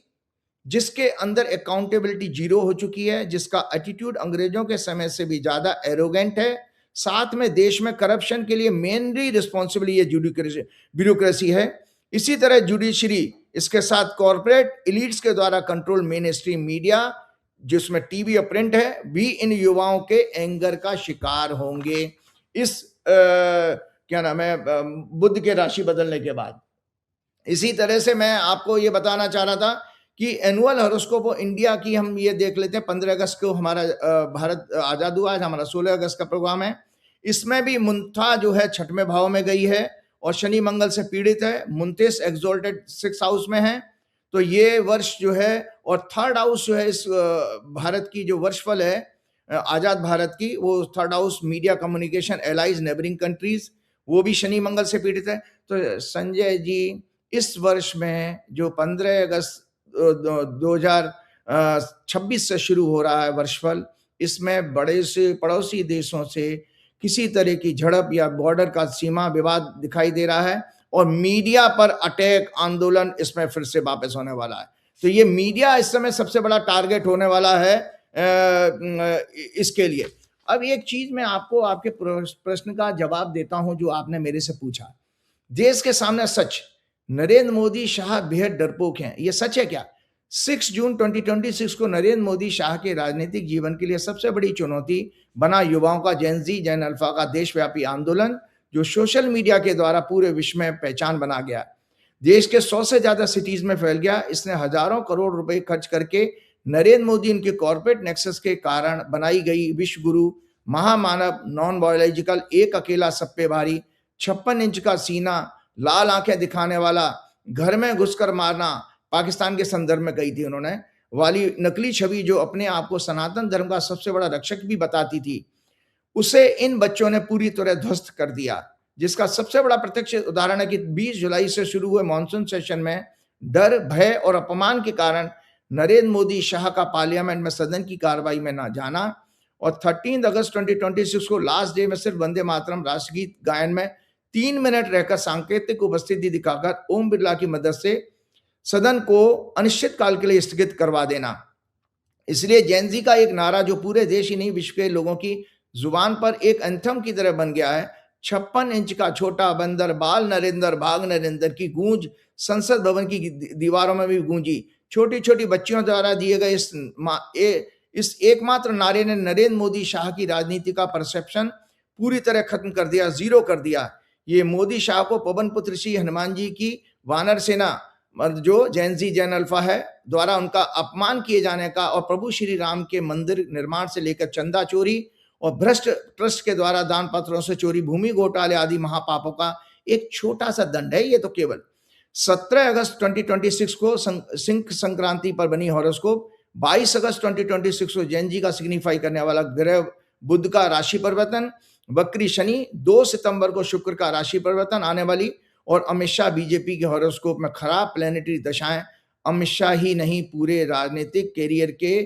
जिसके अंदर अकाउंटेबिलिटी जीरो हो चुकी है, जिसका एटीट्यूड अंग्रेजों के समय से भी ज्यादा एरोगेंट है, साथ में देश में करप्शन के लिए मेनली रिस्पॉन्सिबल ये ब्यूरोक्रेसी है। इसी तरह जुडिशरी, इसके साथ कॉर्पोरेट इलीट्स के द्वारा कंट्रोल मेन स्ट्रीम मीडिया, जिसमें टीवी और प्रिंट है, भी इन युवाओं के एंगर का शिकार होंगे इस क्या नाम है बुध के राशि बदलने के बाद। इसी तरह से मैं आपको ये बताना चाह रहा था कि एनुअल हॉरोस्कोप ऑफ इंडिया की हम ये देख लेते हैं। 15 अगस्त को हमारा भारत आजाद हुआ है, हमारा 16 अगस्त का प्रोग्राम है। इसमें भी मुंथा जो है छठवें भाव में गई है और शनि मंगल से पीड़ित है। मुंतिस एक्सोल्टेड 6 हाउस में है। तो ये वर्ष जो है, और थर्ड हाउस जो है इस भारत की जो वर्षफल है आजाद भारत की, वो third house media communication allies neighbouring countries, वो भी शनि मंगल से पीड़ित है। तो संजय जी, इस वर्ष में जो 15 अगस्त 2026 से शुरू हो रहा है वर्षफल, इसमें बड़े से पड़ोसी देशों से किसी तरह की झड़प या बॉर्डर का सीमा विवाद दिखाई दे रहा है और मीडिया पर अटैक आंदोलन इसमें फिर से वापस होने वाला है। तो ये मीडिया इस समय सबसे बड़ा टारगेट होने वाला है इसके लिए। अब एक चीज मैं आपको आपके प्रश्न का जवाब देता हूं जो आपने मेरे से पूछा। देश के सामने सच, नरेंद्र मोदी शाह बेहद डरपोक हैं, ये सच है क्या? 6 जून 2026 को नरेंद्र मोदी शाह के राजनीतिक जीवन के लिए सबसे बड़ी चुनौती बना युवाओं का जेन अल्फा का देशव्यापी आंदोलन, जो सोशल मीडिया के द्वारा पूरे विश्व में पहचान बना गया। देश के 100 से ज्यादा सिटीज में फैल गया। इसने हजारों करोड़ रुपए खर्च करके नरेंद्र मोदी उनके कॉर्पोरेट नेक्सस के कारण बनाई गई विश्व गुरु, महामानव, नॉन बायोलॉजिकल, एक अकेला सब पे भारी, 56 इंच का सीना, लाल आंखें दिखाने वाला, घर में घुसकर मारना, पाकिस्तान के संदर्भ में कही थी उन्होंने, वाली नकली छवि जो अपने आप को सनातन धर्म का सबसे बड़ा रक्षक भी बताती थी, उसे इन बच्चों ने पूरी तरह ध्वस्त कर दिया। जिसका सबसे बड़ा प्रत्यक्ष उदाहरण है कि 20 जुलाई से शुरू हुए मॉनसून सेशन में डर, भय और अपमान के कारण नरेंद्र मोदी शाह का पार्लियामेंट में सदन की कार्रवाई में न जाना, और 13 अगस्त 2026 को लास्ट डे में सिर्फ वंदे मातरम राष्ट्रगीत गायन में 3 मिनट रहकर सांकेतिक उपस्थिति दिखाकर ओम बिरला की मदद से सदन को अनिश्चित काल के लिए स्थगित करवा देना। इसलिए जेनजी का एक नारा जो पूरे देश ही नहीं विश्व के लोगों की जुबान पर एक एंथम की तरह बन गया है, 56 इंच का छोटा बंदर, बाल नरेंद्र, भाग नरेंद्र की गूंज संसद भवन की दीवारों में भी गूंजी। छोटी छोटी बच्चियों द्वारा दिए गए इस एकमात्र नारे ने नरेंद्र मोदी शाह की राजनीति का परसेप्शन पूरी तरह खत्म कर दिया, जीरो कर दिया। ये मोदी शाह को पवन पुत्र ऋषि हनुमान जी की वानर सेना, जो जैन अल्फा है, द्वारा उनका अपमान किए जाने का, और प्रभु श्री राम के मंदिर निर्माण से लेकर चंदा चोरी और भ्रष्ट ट्रस्ट के द्वारा दान पत्रों से चोरी, भूमि घोटाले आदि महापापों का एक छोटा सा दंड है ये तो केवल। 17 अगस्त 2026 को सिंह संक्रांति पर बनी हॉरोस्कोप, 22 अगस्त 2026 को जैन जी का सिग्निफाई करने वाला ग्रह बुध का राशि परिवर्तन, वक्री शनि, 2 सितंबर को शुक्र का राशि परिवर्तन आने वाली, और अमित शाह बीजेपी के हॉरोस्कोप में खराब प्लेनेटरी दशाएं अमित शाह ही नहीं पूरे राजनीतिक कैरियर के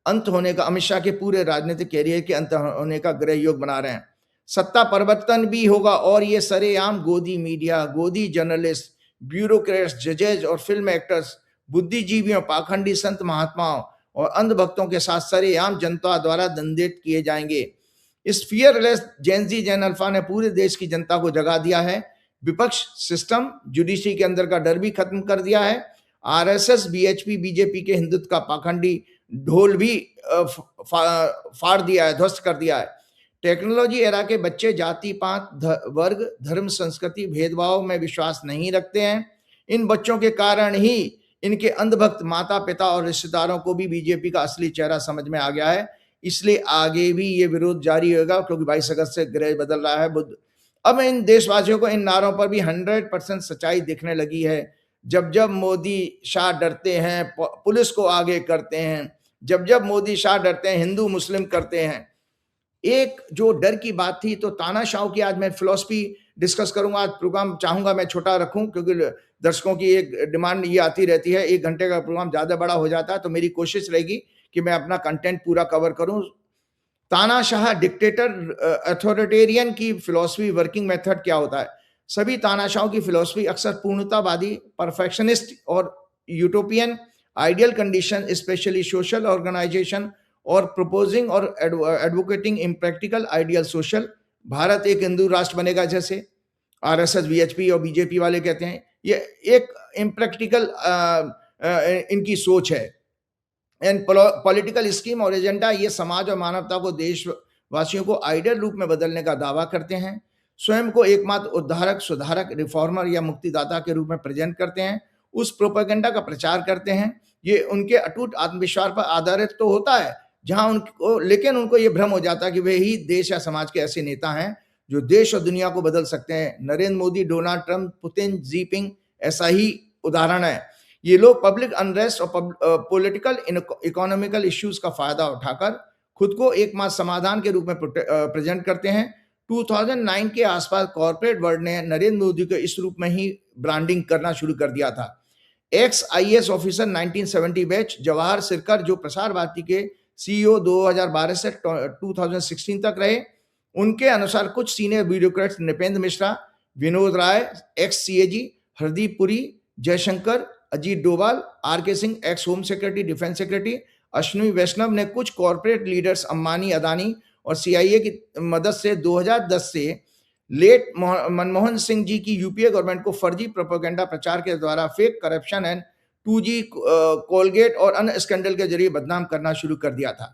अंत होने का, अमित शाह के पूरे राजनीतिक कैरियर के अंत होने का ग्रह योग बना रहे हैं। सत्ता परिवर्तन भी होगा और ये सरेआम गोदी मीडिया, गोदी जर्नलिस्ट, ब्यूरोक्रेट्स, जजेज और फिल्म एक्टर्स, बुद्धिजीवियों, पाखंडी संत महात्माओं और अंधभक्तों के साथ सरेआम जनता द्वारा दंडित किए जाएंगे। इस फियरलेस जेनजी जैन अल्फा ने पूरे देश की जनता को जगा दिया है। विपक्ष सिस्टम, जुडिशरी के अंदर का डर भी खत्म कर दिया है। आरएसएस, बीएचपी, बीजेपी के हिंदुत्व का पाखंडी ढोल भी फाड़ दिया है, ध्वस्त कर दिया है। टेक्नोलॉजी एरा के बच्चे जाति पात, वर्ग, धर्म, संस्कृति, भेदभाव में विश्वास नहीं रखते हैं। इन बच्चों के कारण ही इनके अंधभक्त माता पिता और रिश्तेदारों को भी बीजेपी का असली चेहरा समझ में आ गया है। इसलिए आगे भी ये विरोध जारी होगा, क्योंकि 22 अगस्त से ग्रह बदल रहा है बुध। अब इन देशवासियों को इन नारों पर भी 100% सच्चाई दिखने लगी है। जब जब मोदी शाह डरते हैं, पुलिस को आगे करते हैं। जब जब मोदी शाह डरते हैं, हिंदू मुस्लिम करते हैं। एक जो डर की बात थी, तो तानाशाह की आज मैं फिलॉसफी डिस्कस करूंगा। आज प्रोग्राम चाहूंगा मैं छोटा रखूं, क्योंकि दर्शकों की एक डिमांड ये आती रहती है, 1 घंटे का प्रोग्राम ज्यादा बड़ा हो जाता है, तो मेरी कोशिश रहेगी कि मैं अपना कंटेंट पूरा कवर करूं। तानाशाह, डिक्टेटर, अथॉरिटेरियन की फिलॉसफी, वर्किंग मेथड क्या होता है? सभी तानाशाहों की फिलॉसफी अक्सर पूर्णतावादी, परफेक्शनिस्ट और utopian ideal condition, specially social organisation और प्रपोजिंग और advocating impractical ideal social. Bharat एक हिंदू राष्ट्र बनेगा जैसे आरएसएस, वीएचपी और बीजेपी वाले कहते हैं, ये एक इम्प्रैक्टिकल इनकी सोच है। एंड पॉलिटिकल स्कीम और एजेंडा, ये समाज और मानवता को, देशवासियों को आइडियल रूप में बदलने का दावा करते हैं। स्वयं को एकमात्र उद्धारक, सुधारक, रिफॉर्मर या मुक्तिदाता के रूप में प्रेजेंट करते हैं, उस प्रोपेगेंडा का प्रचार करते हैं। ये उनके अटूट आत्मविश्वास पर आधारित तो होता है, जहां उनको, लेकिन उनको ये भ्रम हो जाता है कि वे ही देश या समाज के ऐसे नेता हैं जो देश और दुनिया को बदल सकते हैं। Narendra Modi, Donald Trump, Putin, Jinping ऐसा ही उदाहरण है। ये लोग पब्लिक अनरेस्ट और पॉलिटिकल इकोनॉमिकल इश्यूज का फायदा उठाकर खुद को एकमात्र समाधान के रूप में प्रेजेंट करते हैं। 2009 के आसपास कॉर्पोरेट वर्ल्ड ने नरेंद्र मोदी को इस रूप में ही ब्रांडिंग करना शुरू कर दिया था। X IAS officer 1970 batch Jawahar Sirkar, जो प्रसार भारती के सीईओ 2012 से 2016 तक रहे, उनके अनुसार कुछ senior bureaucrats, Nripendra Mishra, Vinod Rai, ex CAG, Hardeep Puri, Jaishankar, Ajit Doval, R K Singh, ex home secretary, defence secretary, Ashwini Vaishnaw ने कुछ कॉर्पोरेट लीडर्स अंबानी, अदानी और सीआईए की मदद से 2010 से लेट मनमोहन सिंह जी की यूपीए गवर्नमेंट को फर्जी प्रोपेगेंडा प्रचार के द्वारा fake corruption and 2G Colgate और अन्य स्कैंडल के जरिए बदनाम करना शुरू कर दिया था।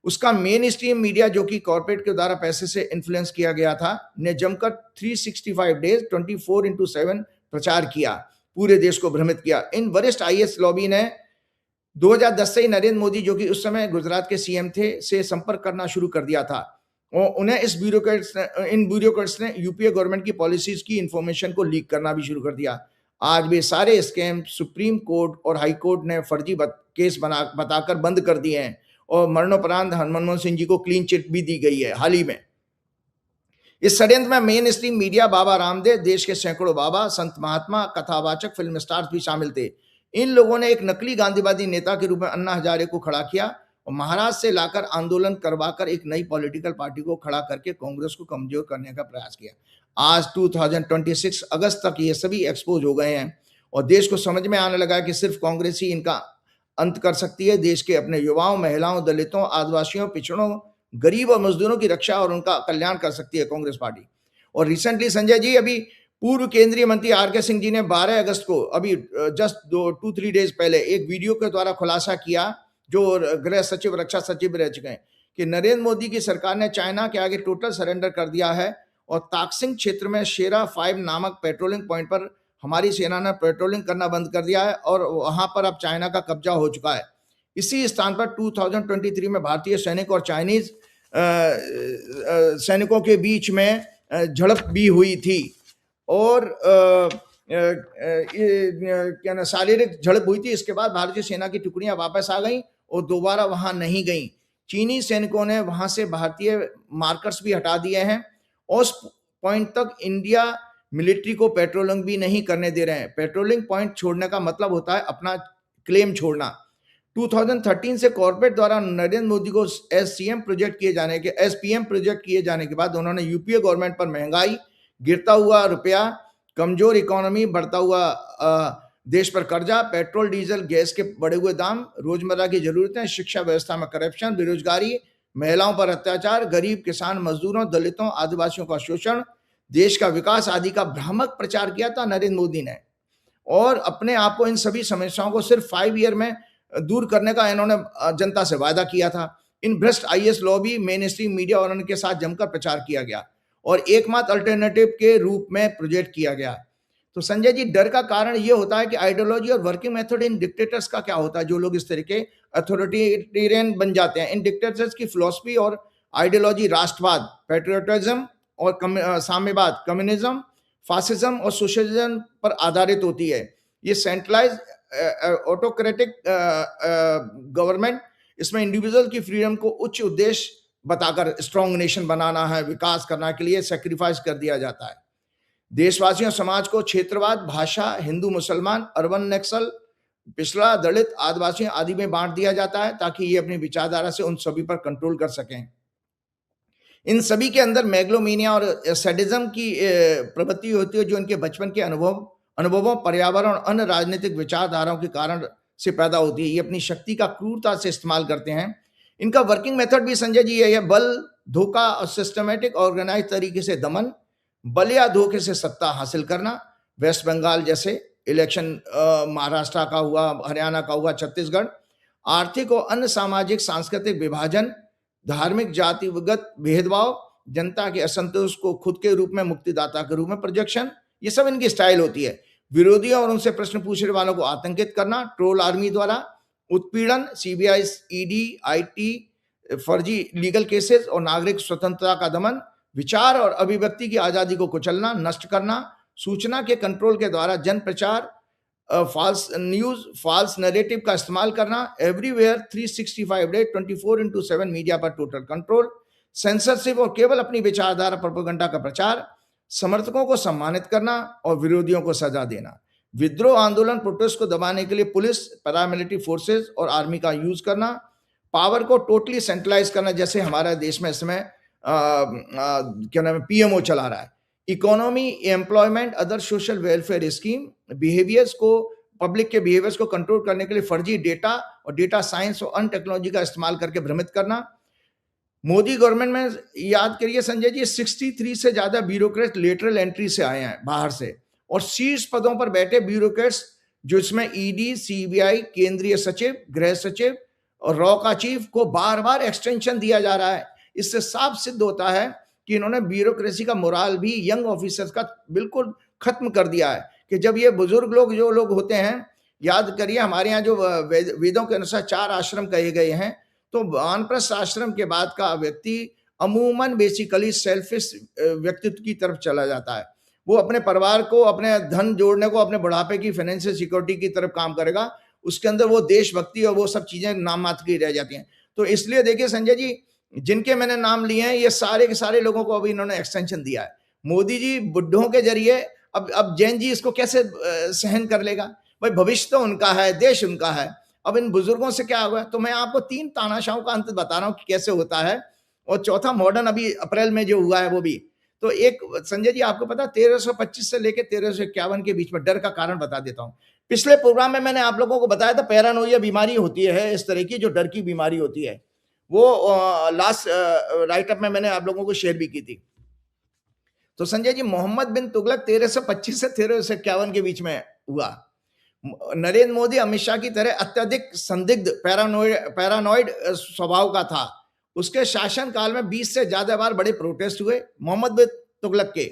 उसका मेन स्ट्रीम मीडिया, जो कि कॉर्पोरेट के द्वारा पैसे से इन्फ्लुएंस किया गया था, ने जमकर 365 डेज 24/7 प्रचार किया, पूरे देश को भ्रमित किया। इन वरिष्ठ आईएएस लॉबी ने 2010 से ही नरेंद्र मोदी, जो कि उस समय गुजरात के सीएम थे, से संपर्क करना शुरू कर दिया था और उन्हें इन ब्यूरोक्रेट्स ने यूपीए गवर्नमेंट की पॉलिसीज की इंफॉर्मेशन को लीक करना भी शुरू कर दिया। आज भी सारे स्कैम सुप्रीम कोर्ट और हाई कोर्ट ने फर्जी केस बताकर बंद कर दिए हैं और मरणोपरांत मनमोहन सिंह जी को क्लीन चिट भी दी गई है हाल ही में। इस षड्यंत्र में main stream media, Baba Ramdev, देश के सैकड़ों बाबा, संत महात्मा, कथावाचक, फिल्म स्टार्स भी शामिल थे। इन लोगों ने एक नकली गांधीवादी नेता के रूप में अन्ना हजारे को खड़ा किया और महाराष्ट्र से लाकर आंदोलन करवाकर एक नई पॉलिटिकल पार्टी को खड़ा करके कांग्रेस को कमजोर करने का प्रयास किया। आज 2026 अगस्त तक ये सभी एक्सपोज हो गए हैं और देश को समझ में आने लगा कि सिर्फ कांग्रेस ही इनका अंत कर सकती है। देश के अपने युवाओं, महिलाओं, दलितों, आदिवासियों, पिछड़ों, गरीब और मजदूरों की रक्षा और उनका कल्याण कर सकती है कांग्रेस पार्टी। और रिसेंटली संजय जी, अभी पूर्व केंद्रीय मंत्री आर के सिंह जी ने 12 अगस्त को, अभी जस्ट 2-3 डेज पहले, एक वीडियो के द्वारा खुलासा किया, जो गृह सचिव, रक्षा सचिव रह चुके हैं, कि नरेंद्र मोदी की सरकार ने चाइना के आगे टोटल सरेंडर कर दिया है और ताकसिंग क्षेत्र में शेरा 5 नामक पेट्रोलिंग पॉइंट पर हमारी सेना ने पेट्रोलिंग करना बंद कर दिया है और वहां पर अब चाइना का कब्जा हो चुका है। इसी स्थान पर 2023 में भारतीय सैनिक और चाइनीज सैनिकों के बीच में झड़प भी हुई थी और क्या शारीरिक झड़प हुई थी। इसके बाद भारतीय सेना की टुकड़ियां वापस आ गईं और दोबारा वहां नहीं गईं। चीनी सैनिकों ने वहां से भारतीय मार्कर्स भी हटा दिए हैं और उस पॉइंट तक इंडिया मिलिट्री को पेट्रोलिंग भी नहीं करने दे रहे हैं। पेट्रोलिंग पॉइंट छोड़ने का मतलब होता है अपना क्लेम छोड़ना। 2013 से कॉर्पोरेट द्वारा नरेंद्र मोदी को एसपीएम प्रोजेक्ट किए जाने के बाद उन्होंने यूपीए गवर्नमेंट पर महंगाई, गिरता हुआ रुपया, कमजोर इकोनॉमी, बढ़ता हुआ देश पर कर्जा, पेट्रोल, डीजल, गैस के बढ़े हुए दाम, रोजमर्रा की जरूरतें, शिक्षा व्यवस्था में करप्शन, बेरोजगारी, महिलाओं पर अत्याचार, गरीब, किसान, मजदूरों, दलितों, आदिवासियों का शोषण, देश का विकास आदि का भ्रामक प्रचार किया था नरेंद्र मोदी ने और अपने आप को इन सभी समस्याओं को सिर्फ 5 ईयर में दूर करने का इन्होंने जनता से वादा किया था। इन भ्रष्ट IAS lobby, main stream media और उनके साथ जमकर प्रचार किया गया और एकमात्र अल्टरनेटिव के रूप में प्रोजेक्ट किया गया। तो संजय जी, डर का कारण ये होता है कि आइडियोलॉजी और वर्किंग मेथड इन डिक्टेटर्स का क्या होता है, जो लोग इस तरह के अथॉरिटेरियन बन जाते हैं। इन डिक्टेटर्स की फिलॉसफी और आइडियोलॉजी राष्ट्रवाद, पैट्रियोटिज्म और साम्यवाद, कम्युनिज्म, फासिज्म और सोशलिज्म पर आधारित होती है। ये सेंट्रलाइज ऑटोक्रेटिक गवर्नमेंट, इसमें इंडिविजुअल की फ्रीडम को उच्च उद्देश्य बताकर स्ट्रॉन्ग नेशन बनाना है, विकास करने के लिए सेक्रीफाइस कर दिया जाता है। देशवासियों, समाज को क्षेत्रवाद, भाषा, हिंदू मुसलमान, अर्बन नक्सल, पिछड़ा, दलित, आदिवासियों आदि में बांट दिया जाता है ताकि ये अपनी विचारधारा से उन सभी पर कंट्रोल कर सकें। इन सभी के अंदर मेगलोमेनिया और सैडिज्म की प्रवृत्ति होती है, जो इनके बचपन के अनुभवों, पर्यावरण और अन्य राजनीतिक विचारधाराओं के कारण से पैदा होती है। ये अपनी शक्ति का क्रूरता से इस्तेमाल करते हैं। इनका वर्किंग मेथड भी संजय जी यही है: बल, धोखा और सिस्टमैटिक ऑर्गेनाइज तरीके से दमन, बल या धोखे से सत्ता हासिल करना। वेस्ट बंगाल जैसे इलेक्शन, महाराष्ट्र का हुआ, हरियाणा का हुआ, छत्तीसगढ़। आर्थिक और अन्य सामाजिक सांस्कृतिक विभाजन, धार्मिक जातिगत भेदभाव, जनता के असंतोष को खुद के रूप में मुक्तिदाता के रूप में प्रोजेक्शन, ये सब इनकी स्टाइल होती है। विरोधियों और उनसे प्रश्न पूछने वालों को आतंकित करना, ट्रोल आर्मी द्वारा उत्पीड़न, सीबीआई, ईडी, आईटी, फर्जी लीगल केसेस और नागरिक स्वतंत्रता का दमन, विचार और अभिव्यक्ति की आजादी को कुचलना, नष्ट करना, सूचना के कंट्रोल के द्वारा जन प्रचार, फॉल्स न्यूज, फॉल्स नैरेटिव का इस्तेमाल करना, एवरीवेयर 365 डे 24/7 मीडिया पर टोटल कंट्रोल, सेंसरशिप और केवल अपनी विचारधारा प्रोपेगेंडा का प्रचार, समर्थकों को सम्मानित करना और विरोधियों को सजा देना, विद्रोह आंदोलन, प्रोटेस्ट को दबाने के लिए पुलिस, पैरामिलिट्री फोर्सेस और आर्मी का यूज करना, पावर को टोटली सेंट्रलाइज करना, जैसे हमारे देश में इस समय क्या नाम है, पीएमओ चला रहा है। Economy, employment, other social welfare scheme, behaviours को, पब्लिक के बिहेवियर्स को कंट्रोल करने के लिए फर्जी डेटा और डेटा साइंस और अन्य टेक्नोलॉजी का इस्तेमाल करके भ्रमित करना। मोदी गवर्नमेंट में याद करिए संजय जी, 63 से ज्यादा ब्यूरोक्रेट लेटरल एंट्री से आए हैं बाहर से, और शीर्ष पदों पर बैठे ब्यूरोक्रेट्स, जो इसमें ईडी, सीबीआई, केंद्रीय सचिव, गृह सचिव और रॉ का चीफ को बार बार एक्सटेंशन दिया जा रहा है। इससे साफ सिद्ध होता है कि इन्होंने ब्यूरोक्रेसी का मोराल भी यंग ऑफिसर्स का बिल्कुल खत्म कर दिया है। कि जब ये बुजुर्ग लोग, जो लोग होते हैं, याद करिए हमारे यहाँ जो वेदों के अनुसार 4 आश्रम कहे गए हैं, तो वानप्रस्थ आश्रम के बाद का व्यक्ति अमूमन बेसिकली सेल्फिश व्यक्तित्व की तरफ चला जाता है। वो अपने परिवार को, अपने धन जोड़ने को, अपने बुढ़ापे की फाइनेंशियल सिक्योरिटी की तरफ काम करेगा। उसके अंदर वो देशभक्ति और वो सब चीजें नाम मात्र की रह जाती हैं। तो इसलिए देखिए संजय जी, जिनके मैंने नाम लिए हैं, ये सारे के सारे लोगों को अभी इन्होंने एक्सटेंशन दिया है। मोदी जी बुड्ढों के जरिए, अब जैन जी इसको कैसे सहन कर लेगा? भाई भविष्य तो उनका है, देश उनका है, अब इन बुजुर्गों से क्या होगा? तो मैं आपको 3 तानाशाहों का अंत बता रहा हूं कि कैसे होता है, और चौथा मॉडर्न अभी अप्रैल में जो हुआ है वो भी। तो एक संजय जी, आपको पता 1325 से लेकर 1351 के बीच में, डर का कारण बता देता हूं। पिछले प्रोग्राम में मैंने आप लोगों को बताया था, पैरानोइया बीमारी होती है इस तरह की, जो डर की बीमारी होती है। वो लास्ट राइटअप में मैंने आप लोगों को शेयर भी की थी। तो संजय जी, मोहम्मद बिन तुगलक 1325 से 1351 के बीच में हुआ। नरेंद्र मोदी अमित शाह की तरह अत्यधिक संदिग्ध पैरानॉइड स्वभाव का था। उसके शासन काल में 20 से ज्यादा बार बड़े प्रोटेस्ट हुए मोहम्मद बिन तुगलक के।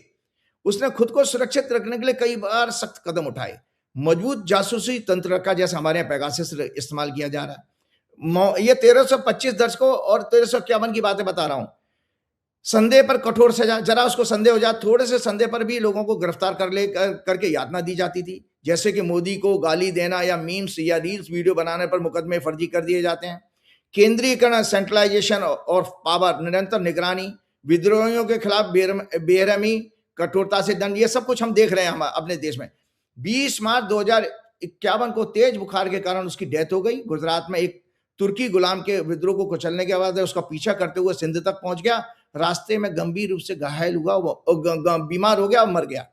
उसने खुद को सुरक्षित रखने के लिए कई बार सख्त कदम उठाए। मजबूत जासूसी तंत्र का, जैसे हमारे यहाँ पेगासस इस्तेमाल किया जा रहा है। ये 1325 दशकों और 1351 की बातें बता रहा हूं। संदेह पर कठोर सजा, जरा उसको संदेह हो जाए, थोड़े से संदेह पर भी लोगों को गिरफ्तार करके यातना दी जाती थी। जैसे कि मोदी को गाली देना या मीम्स या रील्स वीडियो बनाने पर मुकदमे फर्जी कर दिए जाते हैं। केंद्रीयकरण, सेंट्रलाइजेशन और पावर, निरंतर निगरानी, विद्रोहियों के खिलाफ बेरहमी, कठोरता से दंड, ये सब कुछ हम देख रहे हैं हम अपने देश में। 20 मार्च 2051 को तेज बुखार के कारण उसकी डेथ हो गई। गुजरात में एक तुर्की गुलाम के विद्रोह को कुचलने के बाद उसका पीछा करते हुए सिंध तक पहुंच गया। रास्ते में गंभीर रूप से घायल हुआ, बीमार हो गया और मर गया।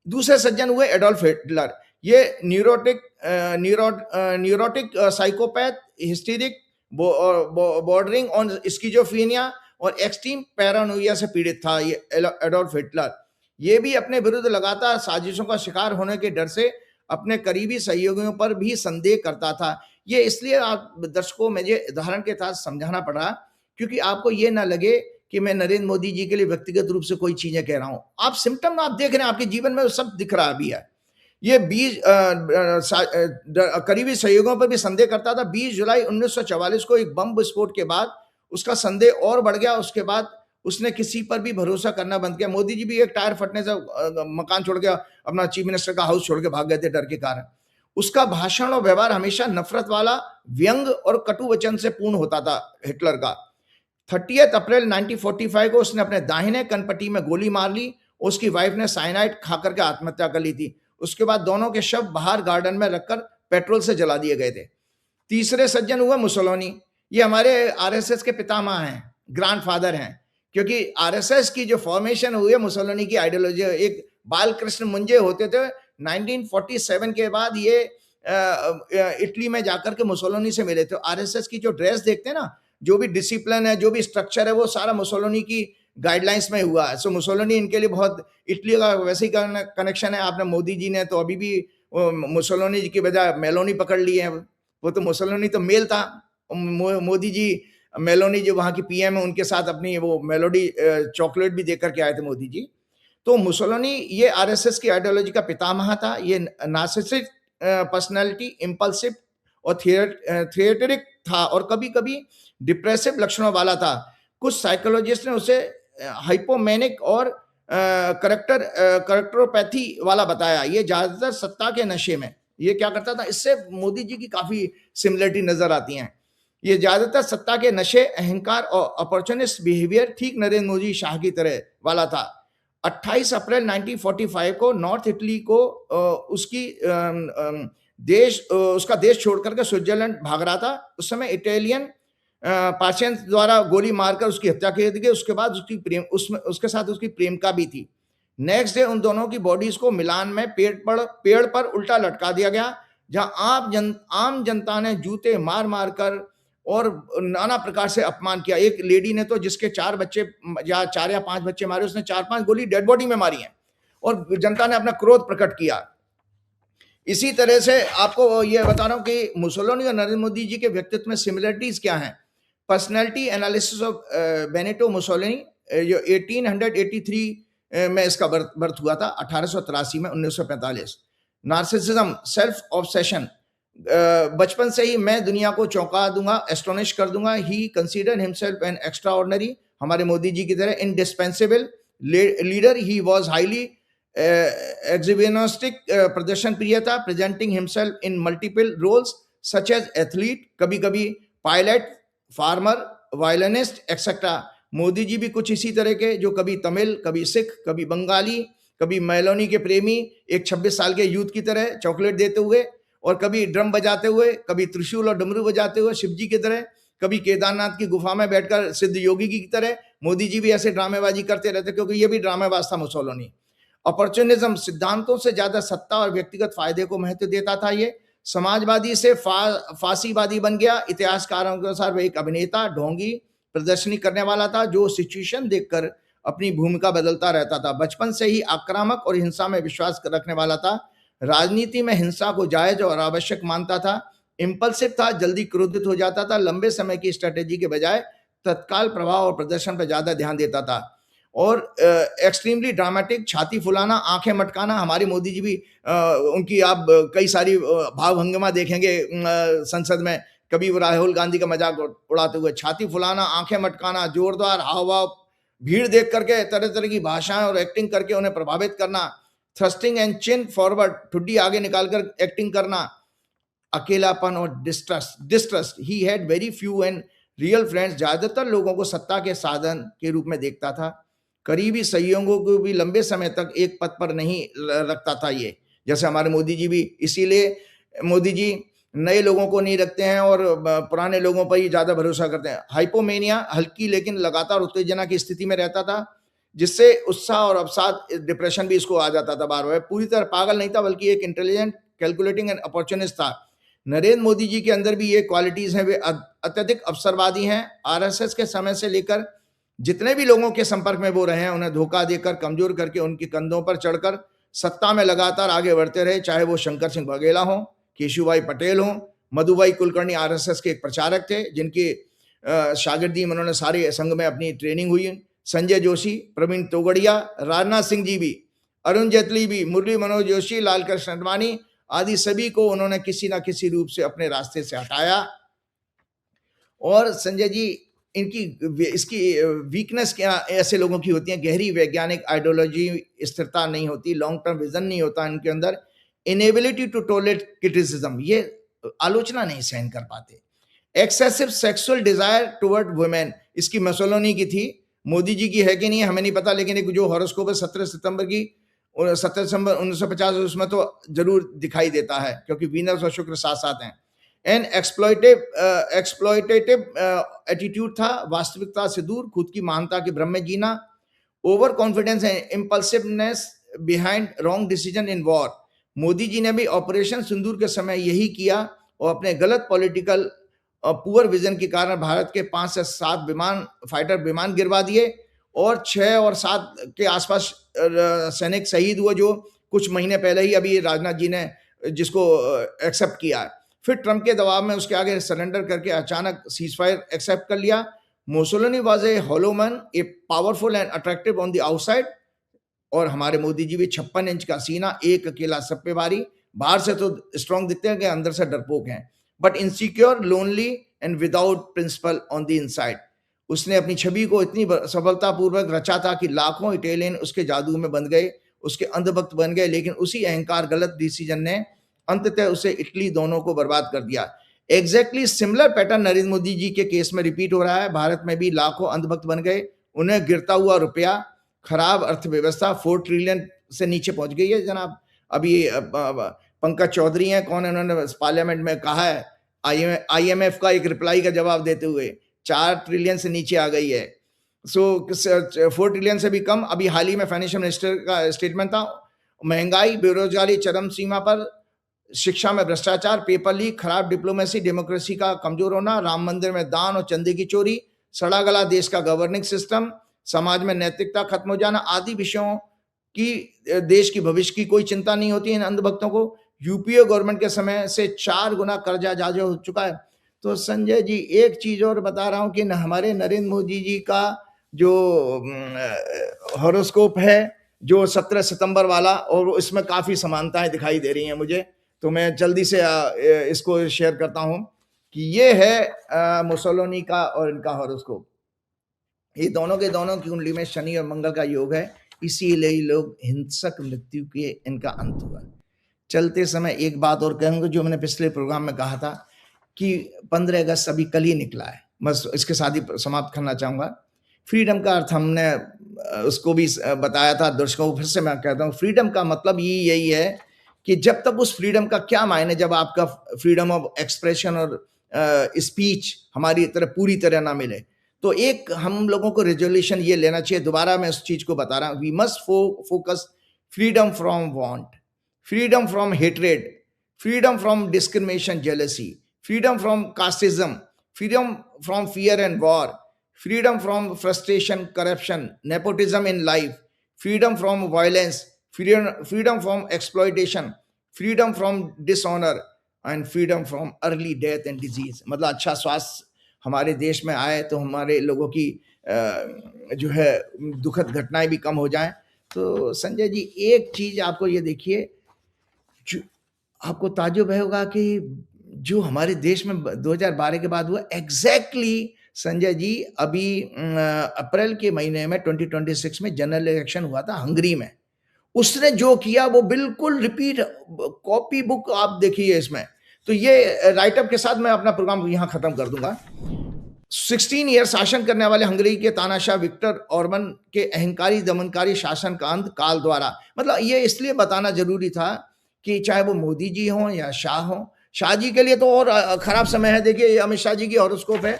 दूसरे सज्जन हुए एडोल्फ हिटलर। ये neurotic psychopath, historic, bordering on schizophrenia और एक्सट्रीम पैरानोइया से पीड़ित था ये एडोल्फ हिटलर। ये भी अपने विरुद्ध लगातार साजिशों का शिकार होने के डर से अपने करीबी सहयोगियों पर भी संदेह करता था। ये इसलिए आप दर्शकों में ये उदाहरण के साथ समझाना पड़ा, क्योंकि आपको ये ना लगे कि मैं नरेंद्र मोदी जी के लिए व्यक्तिगत रूप से कोई चीजें कह रहा हूं। आप सिम्टम आप देख रहे हैं, आपके जीवन में सब दिख रहा भी है। ये 20 करीबी सहयोगों पर भी संदेह करता था। 20 जुलाई 1944 को एक बम विस्फोट के बाद उसका संदेह और बढ़ गया। उसके बाद उसने किसी पर भी भरोसा करना बंद किया। मोदी जी भी एक टायर फटने से मकान छोड़ के, अपना चीफ मिनिस्टर का हाउस छोड़ के भाग गए थे डर के कारण। उसका भाषण और व्यवहार हमेशा नफरत वाला, व्यंग और कटु वचन से पूर्ण होता था हिटलर का। 30 अप्रैल 1945 को उसने अपने दाहिने कनपट्टी में गोली मार ली। उसकी वाइफ ने साइनाइड खाकर के आत्महत्या कर ली थी। उसके बाद दोनों के शव बाहर गार्डन में रखकर पेट्रोल से जला दिए गए थे। तीसरे सज्जन हुए मुसोलिनी। ये हमारे आरएसएस के पितामह हैं, ग्रैंडफादर हैं। क्योंकि आरएसएस की जो फॉर्मेशन हुई है मुसोलिनी की आइडियोलॉजी, एक बालकृष्ण मुंजे होते थे 1947 के बाद, ये इटली में जाकर के मुसोलिनी से मिले थे। आरएसएस की जो ड्रेस देखते हैं ना, जो भी डिसिप्लिन है, जो भी स्ट्रक्चर है, वो सारा मुसोलिनी की गाइडलाइंस में हुआ है। सो मुसोलिनी इनके लिए बहुत, इटली का वैसे ही कनेक्शन है। आपने मोदी जी ने तो अभी भी मुसोलिनी जी की बजाय मेलोनी पकड़ ली है। वो तो मुसोलिनी तो मेल था, मोदी जी मेलोनी जो वहाँ की पीएम है उनके साथ अपनी वो मेलोडी चॉकलेट भी देकर के आए थे मोदी जी। तो मुसोलिनी ये आरएसएस की आइडियोलॉजी का पितामह था। ये नार्सिसिस्टिक पर्सनालिटी, इम्पल्सिव और थिएटरिक था और कभी कभी डिप्रेसिव लक्षणों वाला था। कुछ साइकोलॉजिस्ट ने उसे हाइपोमेनिक और करेक्टरोपैथी वाला बताया। ये ज्यादातर सत्ता के नशे में ये क्या करता था, इससे मोदी जी की काफी सिमिलरिटी नजर आती हैं। ये ज्यादातर सत्ता के नशे, अहंकार और अपॉर्चुनिस्ट बिहेवियर ठीक नरेंद्र मोदी शाह की तरह वाला था। 28 अप्रैल 1945 को नॉर्थ इटली को उसका देश छोड़कर के स्विट्जरलैंड भाग रहा था। उस समय इटालियन पार्शियन द्वारा गोली मारकर उसकी हत्या कर दी गई। उसके बाद उसके साथ उसकी प्रेमिका भी थी। नेक्स्ट डे उन दोनों की बॉडीज को मिलान में पेड़ पर उल्टा लटका दिया गया, जहां आम जनता ने जूते मार मार कर और नाना प्रकार से अपमान किया। एक लेडी ने तो जिसके 4 बच्चे या 4 या 5 बच्चे मारे, उसने 4-5 गोली डेड बॉडी में मारी है और जनता ने अपना क्रोध प्रकट किया। इसी तरह से आपको ये बता रहा हूं कि मुसोलिनी और नरेंद्र मोदी जी के व्यक्तित्व में सिमिलरिटीज क्या हैं। Personality analysis of Benito Mussolini, जो 1883 में इसका बर्थ हुआ था, 1883 में, 1945। नार्सिसिज्म, सेल्फ ऑब्सेशन, बचपन से ही मैं दुनिया को चौंका दूंगा, एस्टोनिश कर दूंगा। He consider himself an extraordinary, हमारे मोदी जी की तरह indispensable leader. He was highly exhibitionistic, प्रदर्शन प्रिय था, presenting himself in multiple roles such as athlete, कभी कभी pilot, farmer, violinist etcetera. Modi ji भी कुछ इसी तरह के, जो कभी तमिल, कभी सिख, कभी बंगाली, कभी मेलोनी के प्रेमी, एक 26 साल के यूथ की तरह चॉकलेट देते हुए, और कभी ड्रम बजाते हुए, कभी त्रिशूल और डमरू बजाते हुए शिव जी की तरह, कभी केदारनाथ की गुफा में बैठकर सिद्ध योगी की तरह। मोदी जी भी ऐसे ड्रामेबाजी करते रहते, क्योंकि ये भी ड्रामेबाज था मुसोलिनी। अपॉर्चुनिज्म, सिद्धांतों से ज्यादा सत्ता और व्यक्तिगत फायदे को महत्व देता था। ये समाजवादी से फांसीवादी बन गया। इतिहासकारों के अनुसार वह एक अभिनेता, ढोंगी, प्रदर्शनी करने वाला था, जो सिचुएशन देखकर अपनी भूमिका बदलता रहता था। बचपन से ही आक्रामक और हिंसा में विश्वास रखने वाला था। राजनीति में हिंसा को जायज और आवश्यक मानता था। इम्पल्सिव था, जल्दी क्रोधित हो जाता था, लंबे समय की स्ट्रेटेजी के बजाय तत्काल प्रभाव और प्रदर्शन पर ज्यादा ध्यान देता था। और एक्सट्रीमली ड्रामेटिक, छाती फुलाना, आंखें मटकाना। हमारे मोदी जी भी उनकी आप कई सारी भाव भंगिमा देखेंगे संसद में, कभी वो राहुल गांधी का मजाक उड़ाते हुए। छाती फुलाना, आंखें मटकाना, जोरदार हाव भाव, भीड़ देख करके तरह तरह की भाषाएं और एक्टिंग करके उन्हें प्रभावित करना। थ्रस्टिंग एंड चिन फॉरवर्ड, ठुड्डी आगे निकालकर एक्टिंग करना। अकेलापन और distrust, he had very few and real friends, ज्यादातर लोगों को सत्ता के साधन के रूप में देखता था। करीबी सहयोगियों को भी लंबे समय तक एक पद पर नहीं रखता था ये, जैसे हमारे मोदी जी भी। इसीलिए मोदी जी नए लोगों को नहीं रखते हैं और पुराने लोगों पर ही ज्यादा भरोसा करते हैं। हाइपोमेनिया, हल्की लेकिन लगातार उत्तेजना की स्थिति में रहता था, जिससे उत्साह और अवसाद, डिप्रेशन भी इसको आ जाता था बार बार। पूरी तरह पागल नहीं था, बल्कि एक इंटेलिजेंट, कैलकुलेटिंग एंड अपॉर्चुनिस्ट था। नरेंद्र मोदी जी के अंदर भी ये क्वालिटीज हैं। वे अत्यधिक अवसरवादी हैं। आरएसएस के समय से लेकर जितने भी लोगों के संपर्क में वो रहे हैं, उन्हें धोखा देकर, कमजोर करके, उनके कंधों पर चढ़कर सत्ता में लगातार आगे बढ़ते रहे। चाहे वो शंकर सिंह बघेला हो, केशुभाई पटेल हो, मधुभाई कुलकर्णी आरएसएस के एक प्रचारक थे, जिनके शागिर्दी में उन्होंने सारे संघ में अपनी ट्रेनिंग हुई। संजय जोशी, प्रवीण तोगड़िया, राजनाथ सिंह जी भी, अरुण जेटली भी, मुरली मनोहर जोशी, लालकृष्ण आडवाणी आदि सभी को उन्होंने किसी ना किसी रूप से अपने रास्ते से हटाया। और संजय जी, इसकी वीकनेस क्या ऐसे लोगों की होती है? गहरी वैज्ञानिक आइडियोलॉजी, स्थिरता नहीं होती, लॉन्ग टर्म विजन नहीं होता इनके अंदर, इनेबिलिटी टू टॉलरेट क्रिटिसिज्म, ये आलोचना नहीं सहन कर पाते। Excessive sexual desire toward women, इसकी मुसोलिनी की थी, मोदी जी की है कि नहीं हमें नहीं पता, लेकिन एक जो हॉरोस्कोप है 17 सितंबर 1950, उसमें तो जरूर दिखाई देता है, क्योंकि वीनस और शुक्र साथ साथ हैं। एंड एक्सप्लॉयटेटिव एटीट्यूड था, वास्तविकता से दूर, खुद की महानता के भ्रम में जीना, over confidence and impulsiveness behind wrong decision in war. Modi ji ने भी ऑपरेशन सिंदूर के समय यही किया और अपने गलत पॉलिटिकल पुअर विजन के कारण भारत के 5 से 7 फाइटर विमान गिरवा दिए और 6 और 7 के आसपास सैनिक शहीद हुए, जो कुछ महीने पहले ही अभी राजनाथ जी ने जिसको एक्सेप्ट किया है। फिर ट्रंप के दबाव में उसके आगे सरेंडर करके अचानक सीज फायर एक्सेप्ट कर लिया। Mussolini was a hollow man, a powerful and attractive on the outside, और हमारे मोदी जी भी 56 इंच का सीना, एक अकेला सब पे भारी। बाहर से तो स्ट्रॉन्ग दिखते हैं कि अंदर से डरपोक हैं, but insecure, lonely and without principal on the inside. उसने अपनी छवि को इतनी सफलतापूर्वक रचा था कि लाखों इटालियन उसके जादू में बंध गए, उसके अंधभक्त बन गए, लेकिन उसी अहंकार गलत डिसीजन ने अंततः उसे इटली दोनों को बर्बाद कर दिया। Exactly similar pattern Narendra Modi ji के केस में रिपीट हो रहा है। भारत में भी लाखों अंधभक्त बन गए, उन्हें गिरता हुआ रुपया, खराब अर्थव्यवस्था 4 ट्रिलियन से नीचे पहुंच गई है जनाब। अभी पंकज चौधरी हैं, कौन है, उन्होंने पार्लियामेंट में कहा है आईएमएफ का एक रिप्लाई का जवाब देते हुए 4 ट्रिलियन से नीचे आ गई है। सो 4 ट्रिलियन से भी कम। अभी हाल ही में फाइनेंशियल मिनिस्टर का स्टेटमेंट था, महंगाई, बेरोजगारी चरम सीमा पर, शिक्षा में भ्रष्टाचार, पेपर लीक, खराब डिप्लोमेसी, डेमोक्रेसी का कमजोर होना, राम मंदिर में दान और चंदे की चोरी, सड़ा गला देश का गवर्निंग सिस्टम, समाज में नैतिकता खत्म हो जाना आदि विषयों की देश की भविष्य की कोई चिंता नहीं होती इन अंधभक्तों को। यूपीए गवर्नमेंट के समय से 4 गुना कर्जा जाजा हो चुका है। तो संजय जी, एक चीज और बता रहा हूं कि हमारे नरेंद्र मोदी जी का जो हॉरोस्कोप है, जो 17 सितंबर वाला, और इसमें काफी समानताएं दिखाई दे रही हैं मुझे, तो मैं जल्दी से इसको शेयर करता हूं कि ये है मुसोलिनी का और इनका हॉरोस्कोप। ये दोनों के दोनों की कुंडली में शनि और मंगल का योग है, इसीलिए लोग हिंसक मृत्यु के इनका अंत हुआ। चलते समय एक बात और कहूंगा, जो मैंने पिछले प्रोग्राम में कहा था कि 15 अगस्त अभी कल ही निकला है, बस इसके साथ ही समाप्त करना चाहूंगा। फ्रीडम का अर्थ हमने उसको भी बताया था दर्शकों को, फिर से मैं कहता हूँ, फ्रीडम का मतलब यही है कि जब तक उस फ्रीडम का क्या मायने, जब आपका फ्रीडम ऑफ एक्सप्रेशन और स्पीच हमारी तरह पूरी तरह ना मिले, तो एक हम लोगों को रेजोल्यूशन ये लेना चाहिए। दोबारा मैं उस चीज को बता रहा हूं, we must focus freedom from want, freedom from hatred, freedom from discrimination, jealousy, freedom from casteism, freedom from fear and war, freedom from frustration, corruption, nepotism in life, freedom from violence, freedom from exploitation, freedom from dishonor, and freedom from early death and disease। मतलब अच्छा स्वास्थ्य हमारे देश में आए तो हमारे लोगों की जो है दुखद घटनाएं भी कम हो जाएं। तो संजय जी, एक चीज आपको ये देखिए, जो आपको ताज्जुब होगा कि जो हमारे देश में 2012 के बाद हुआ, एग्जैक्टली संजय जी, अभी अप्रैल के महीने में 2026 में जनरल इलेक्शन हुआ था हंगरी में, उसने जो किया वो बिल्कुल रिपीट, कॉपी बुक आप देखिए इसमें। तो ये राइटअप के साथ मैं अपना प्रोग्राम यहां खत्म कर दूंगा। 16 ईयर शासन करने वाले हंगरी के तानाशाह विक्टर ऑर्बन के अहंकारी दमनकारी शासन का अंत काल द्वारा, मतलब ये इसलिए बताना जरूरी था कि चाहे वो मोदी जी हों या शाह हों, शाह जी के लिए तो और खराब समय है। देखिए, अमित शाह जी की हॉरोस्कोप है,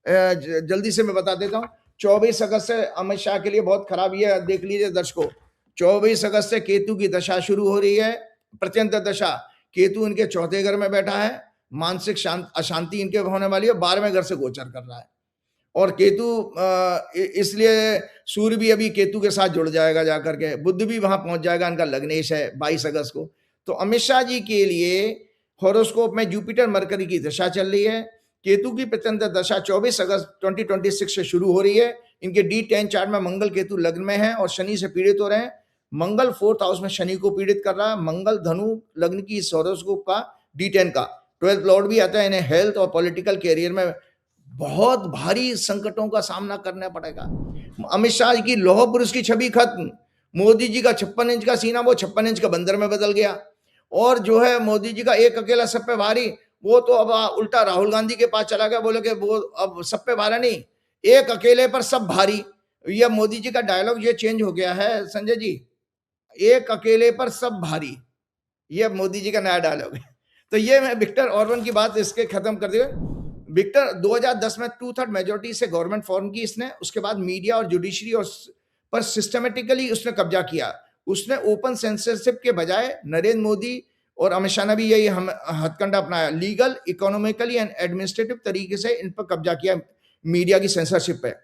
जल्दी से मैं बता देता हूँ। 24 अगस्त से अमित शाह के लिए बहुत खराब, ये देख लीजिए दर्शकों, 24 अगस्त से केतु की दशा शुरू हो रही है, प्रत्यंत दशा। केतु इनके चौथे घर में बैठा है, मानसिक अशांति इनके होने वाली है, 12वें घर से गोचर कर रहा है। और केतु इसलिए सूर्य भी अभी केतु के साथ जुड़ जाएगा जाकर के, बुध भी वहां पहुंच जाएगा, इनका लग्नेश है 22 अगस्त को। तो अमित शाह जी के लिए हॉरोस्कोप में जुपिटर मरकरी की दशा चल रही है, केतु की प्रत्यंत दशा 24 अगस्त 2026 से शुरू हो रही है। इनके D10 चार्ट में मंगल केतु लग्न में है और शनि से पीड़ित हो रहे हैं। मंगल 4th हाउस में शनि को पीड़ित कर रहा है। मंगल धनु लग्न की इस हॉरोस्कोप का D10 का 12th लॉर्ड भी आता है। इन्हें हेल्थ और पॉलिटिकल कैरियर में बहुत भारी संकटों का सामना करना पड़ेगा। अमित शाह की लौह पुरुष की छवि खत्म, मोदी जी का 56 इंच का सीना वो 56 इंच का बंदर में बदल गया। और जो है मोदी जी का एक अकेला सब पे भारी, वो तो अब उल्टा राहुल गांधी के पास चला गया, बोले कि वो अब सब पे भारी नहीं, एक अकेले पर सब भारी। ये मोदी जी का डायलॉग ये चेंज हो गया है संजय जी, एक अकेले पर सब भारी, ये मोदी जी का नया डायलॉग है। तो ये मैं विक्टर ऑर्बन की बात इसके खत्म कर दिया। विक्टर 2010 में 2/3 मेजोरिटी से गवर्नमेंट फॉर्म की इसने, उसके बाद मीडिया और जुडिशरी और पर सिस्टमेटिकली उसने कब्जा किया। उसने ओपन सेंसरशिप के बजाय नरेंद्र मोदी और अमित शाह ने भी यही हम हथकंडा अपनाया, लीगल, इकोनॉमिकली एंड एडमिनिस्ट्रेटिव तरीके से इन पर कब्जा किया, मीडिया की सेंसरशिप पे,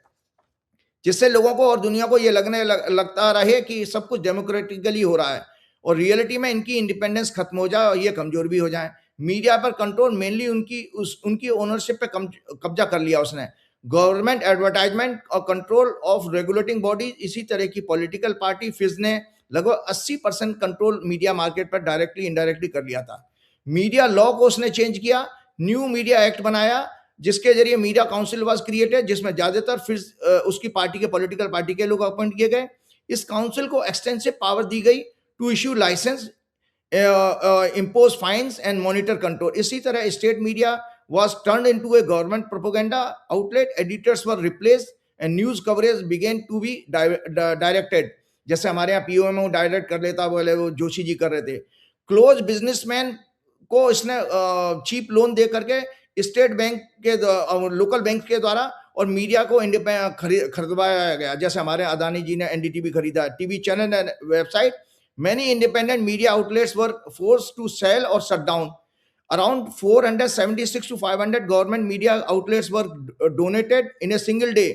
जिससे लोगों को और दुनिया को ये लगता रहे कि सब कुछ डेमोक्रेटिकली हो रहा है और रियलिटी में इनकी इंडिपेंडेंस खत्म हो जाए और ये कमजोर भी हो जाए। मीडिया पर कंट्रोल मेनली उनकी ओनरशिप पे कब्जा कर लिया उसने। गवर्नमेंट एडवर्टाइजमेंट और कंट्रोल ऑफ रेगुलेटिंग बॉडी, इसी तरह की पॉलिटिकल पार्टी फिज ने लगभग 80% कंट्रोल मीडिया मार्केट पर डायरेक्टली इनडायरेक्टली कर लिया था। मीडिया लॉ को उसने चेंज किया, न्यू मीडिया एक्ट बनाया, जिसके जरिए मीडिया काउंसिल वाज क्रिएटेड, जिसमें ज्यादातर फिर उसकी पार्टी के पॉलिटिकल पार्टी के लोग अपॉइंट किए गए। इस काउंसिल को एक्सटेंसिव पावर दी गई to issue licence, impose fines and monitor control. इसी तरह state media was turned into a government propaganda outlet. Editors were replaced and news coverage began to be directed. जैसे हमारे यहाँ पीओएमओ डायरेक्ट कर लेता, बोले वो जोशी जी कर रहे थे। क्लोज बिजनेसमैन को इसने चीप लोन दे करके स्टेट बैंक के लोकल बैंक के द्वारा और मीडिया को खरीदवाया गया, जैसे हमारे अदानी जी ने एनडीटीवी खरीदा, TV channel and website. Many independent media outlets were forced to sell or shut down. Around 476 to 500 government media outlets were donated in a single day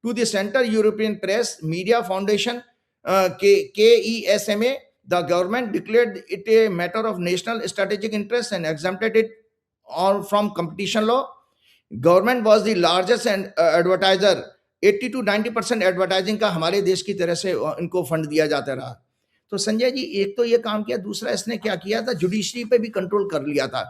to the Central European Press Media Foundation, KESMA. The government declared it a matter of national strategic interest and exempted it all from competition law. Government was the largest advertiser. 80 to 90% advertising का हमारे देश की तरह से इनको फंड दिया जाता रहा। तो संजय जी एक तो ये काम किया, दूसरा इसने क्या किया था, जुडिशरी पे भी कंट्रोल कर लिया था,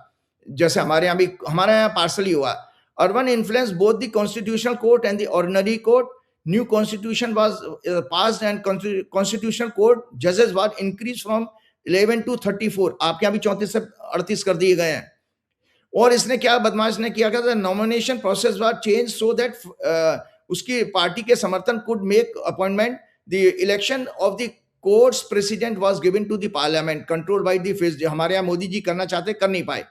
जैसे हमारे यहाँ पार्सली हुआ। Urban influence both the constitutional court and the ordinary court. New constitution was passed and constitutional court जजेस वाज इंक्रीज फ्रॉम 11 to 34। आपके यहाँ भी 34 से 38 कर दिए गए हैं। और इसने क्या बदमाश ने किया था, nomination process was change so that उसकी पार्टी के समर्थन could make appointment. The election of the courts president was given to the parliament control by the Fidesz. हमारे यहाँ मोदी जी करना चाहते, कर नहीं पाए।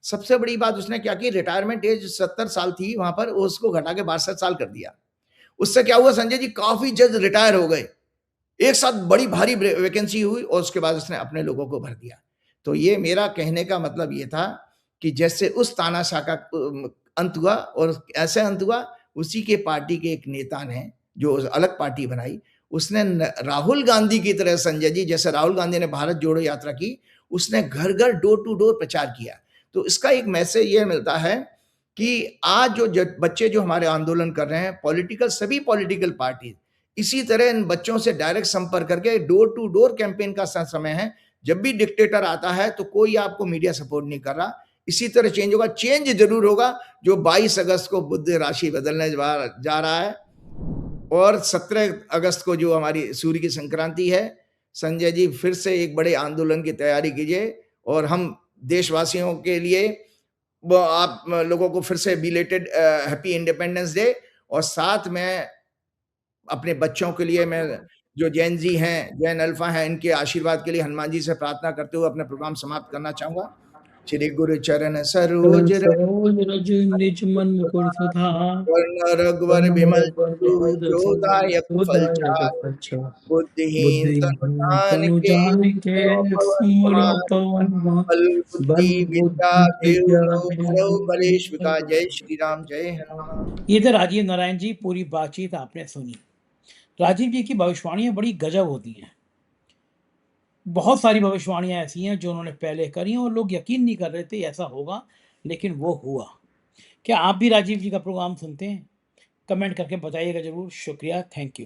सबसे बड़ी बात उसने क्या की, रिटायरमेंट एज 70 साल थी वहां पर, उसको घटा के 62 साल कर दिया। उससे क्या हुआ संजय जी, काफी जज रिटायर हो गए, एक साथ बड़ी भारी वैकेंसी हुई और उसके बाद उसने अपने लोगों को भर दिया। तो ये मेरा कहने का मतलब ये था कि जैसे उस तानाशाह का अंत हुआ और ऐसे अंत हुआ, उसी के पार्टी के एक नेता ने जो अलग पार्टी बनाई, उसने राहुल गांधी की तरह संजय जी, जैसे राहुल गांधी ने भारत जोड़ो यात्रा की, उसने घर घर डोर टू डोर प्रचार किया। तो इसका एक मैसेज ये मिलता है कि आज जो बच्चे जो हमारे आंदोलन कर रहे हैं, सभी पॉलिटिकल पार्टी इसी तरह इन बच्चों से डायरेक्ट संपर्क करके डोर टू डोर कैंपेन का समय है। जब भी डिक्टेटर आता है तो कोई आपको मीडिया सपोर्ट नहीं कर रहा, इसी तरह चेंज होगा। चेंज जरूर होगा जो 22 अगस्त को बुध राशि बदलने जा रहा है और 17 अगस्त को जो हमारी सूर्य की संक्रांति है। संजय जी फिर से एक बड़े आंदोलन की तैयारी कीजिए और हम देशवासियों के लिए आप लोगों को फिर से बिलेटेड हैप्पी इंडिपेंडेंस डे। और साथ में अपने बच्चों के लिए मैं जो जैन जी हैं, जैन अल्फा हैं, इनके आशीर्वाद के लिए हनुमान जी से प्रार्थना करते हुए अपना प्रोग्राम समाप्त करना चाहूंगा। श्री गुरु चरण सरोज रज निज मन मुकुर सुधार, वर्ण रघुवर विमल जो दायक फल चार। बुद्धिहीन तनु जान के सुमिरो पवन बुद्धि विद्या देव बलेश विका। जय श्री राम, जय हनुमान। ये थे राजीव नारायण जी, पूरी बातचीत आपने सुनी। राजीव जी की भविष्यवाणियां बड़ी गजब होती हैं। बहुत सारी भविष्यवाणियां ऐसी हैं जो उन्होंने पहले करी और लोग यकीन नहीं कर रहे थे ऐसा होगा, लेकिन वो हुआ। क्या आप भी राजीव जी का प्रोग्राम सुनते हैं? कमेंट करके बताइएगा जरूर। शुक्रिया, थैंक यू।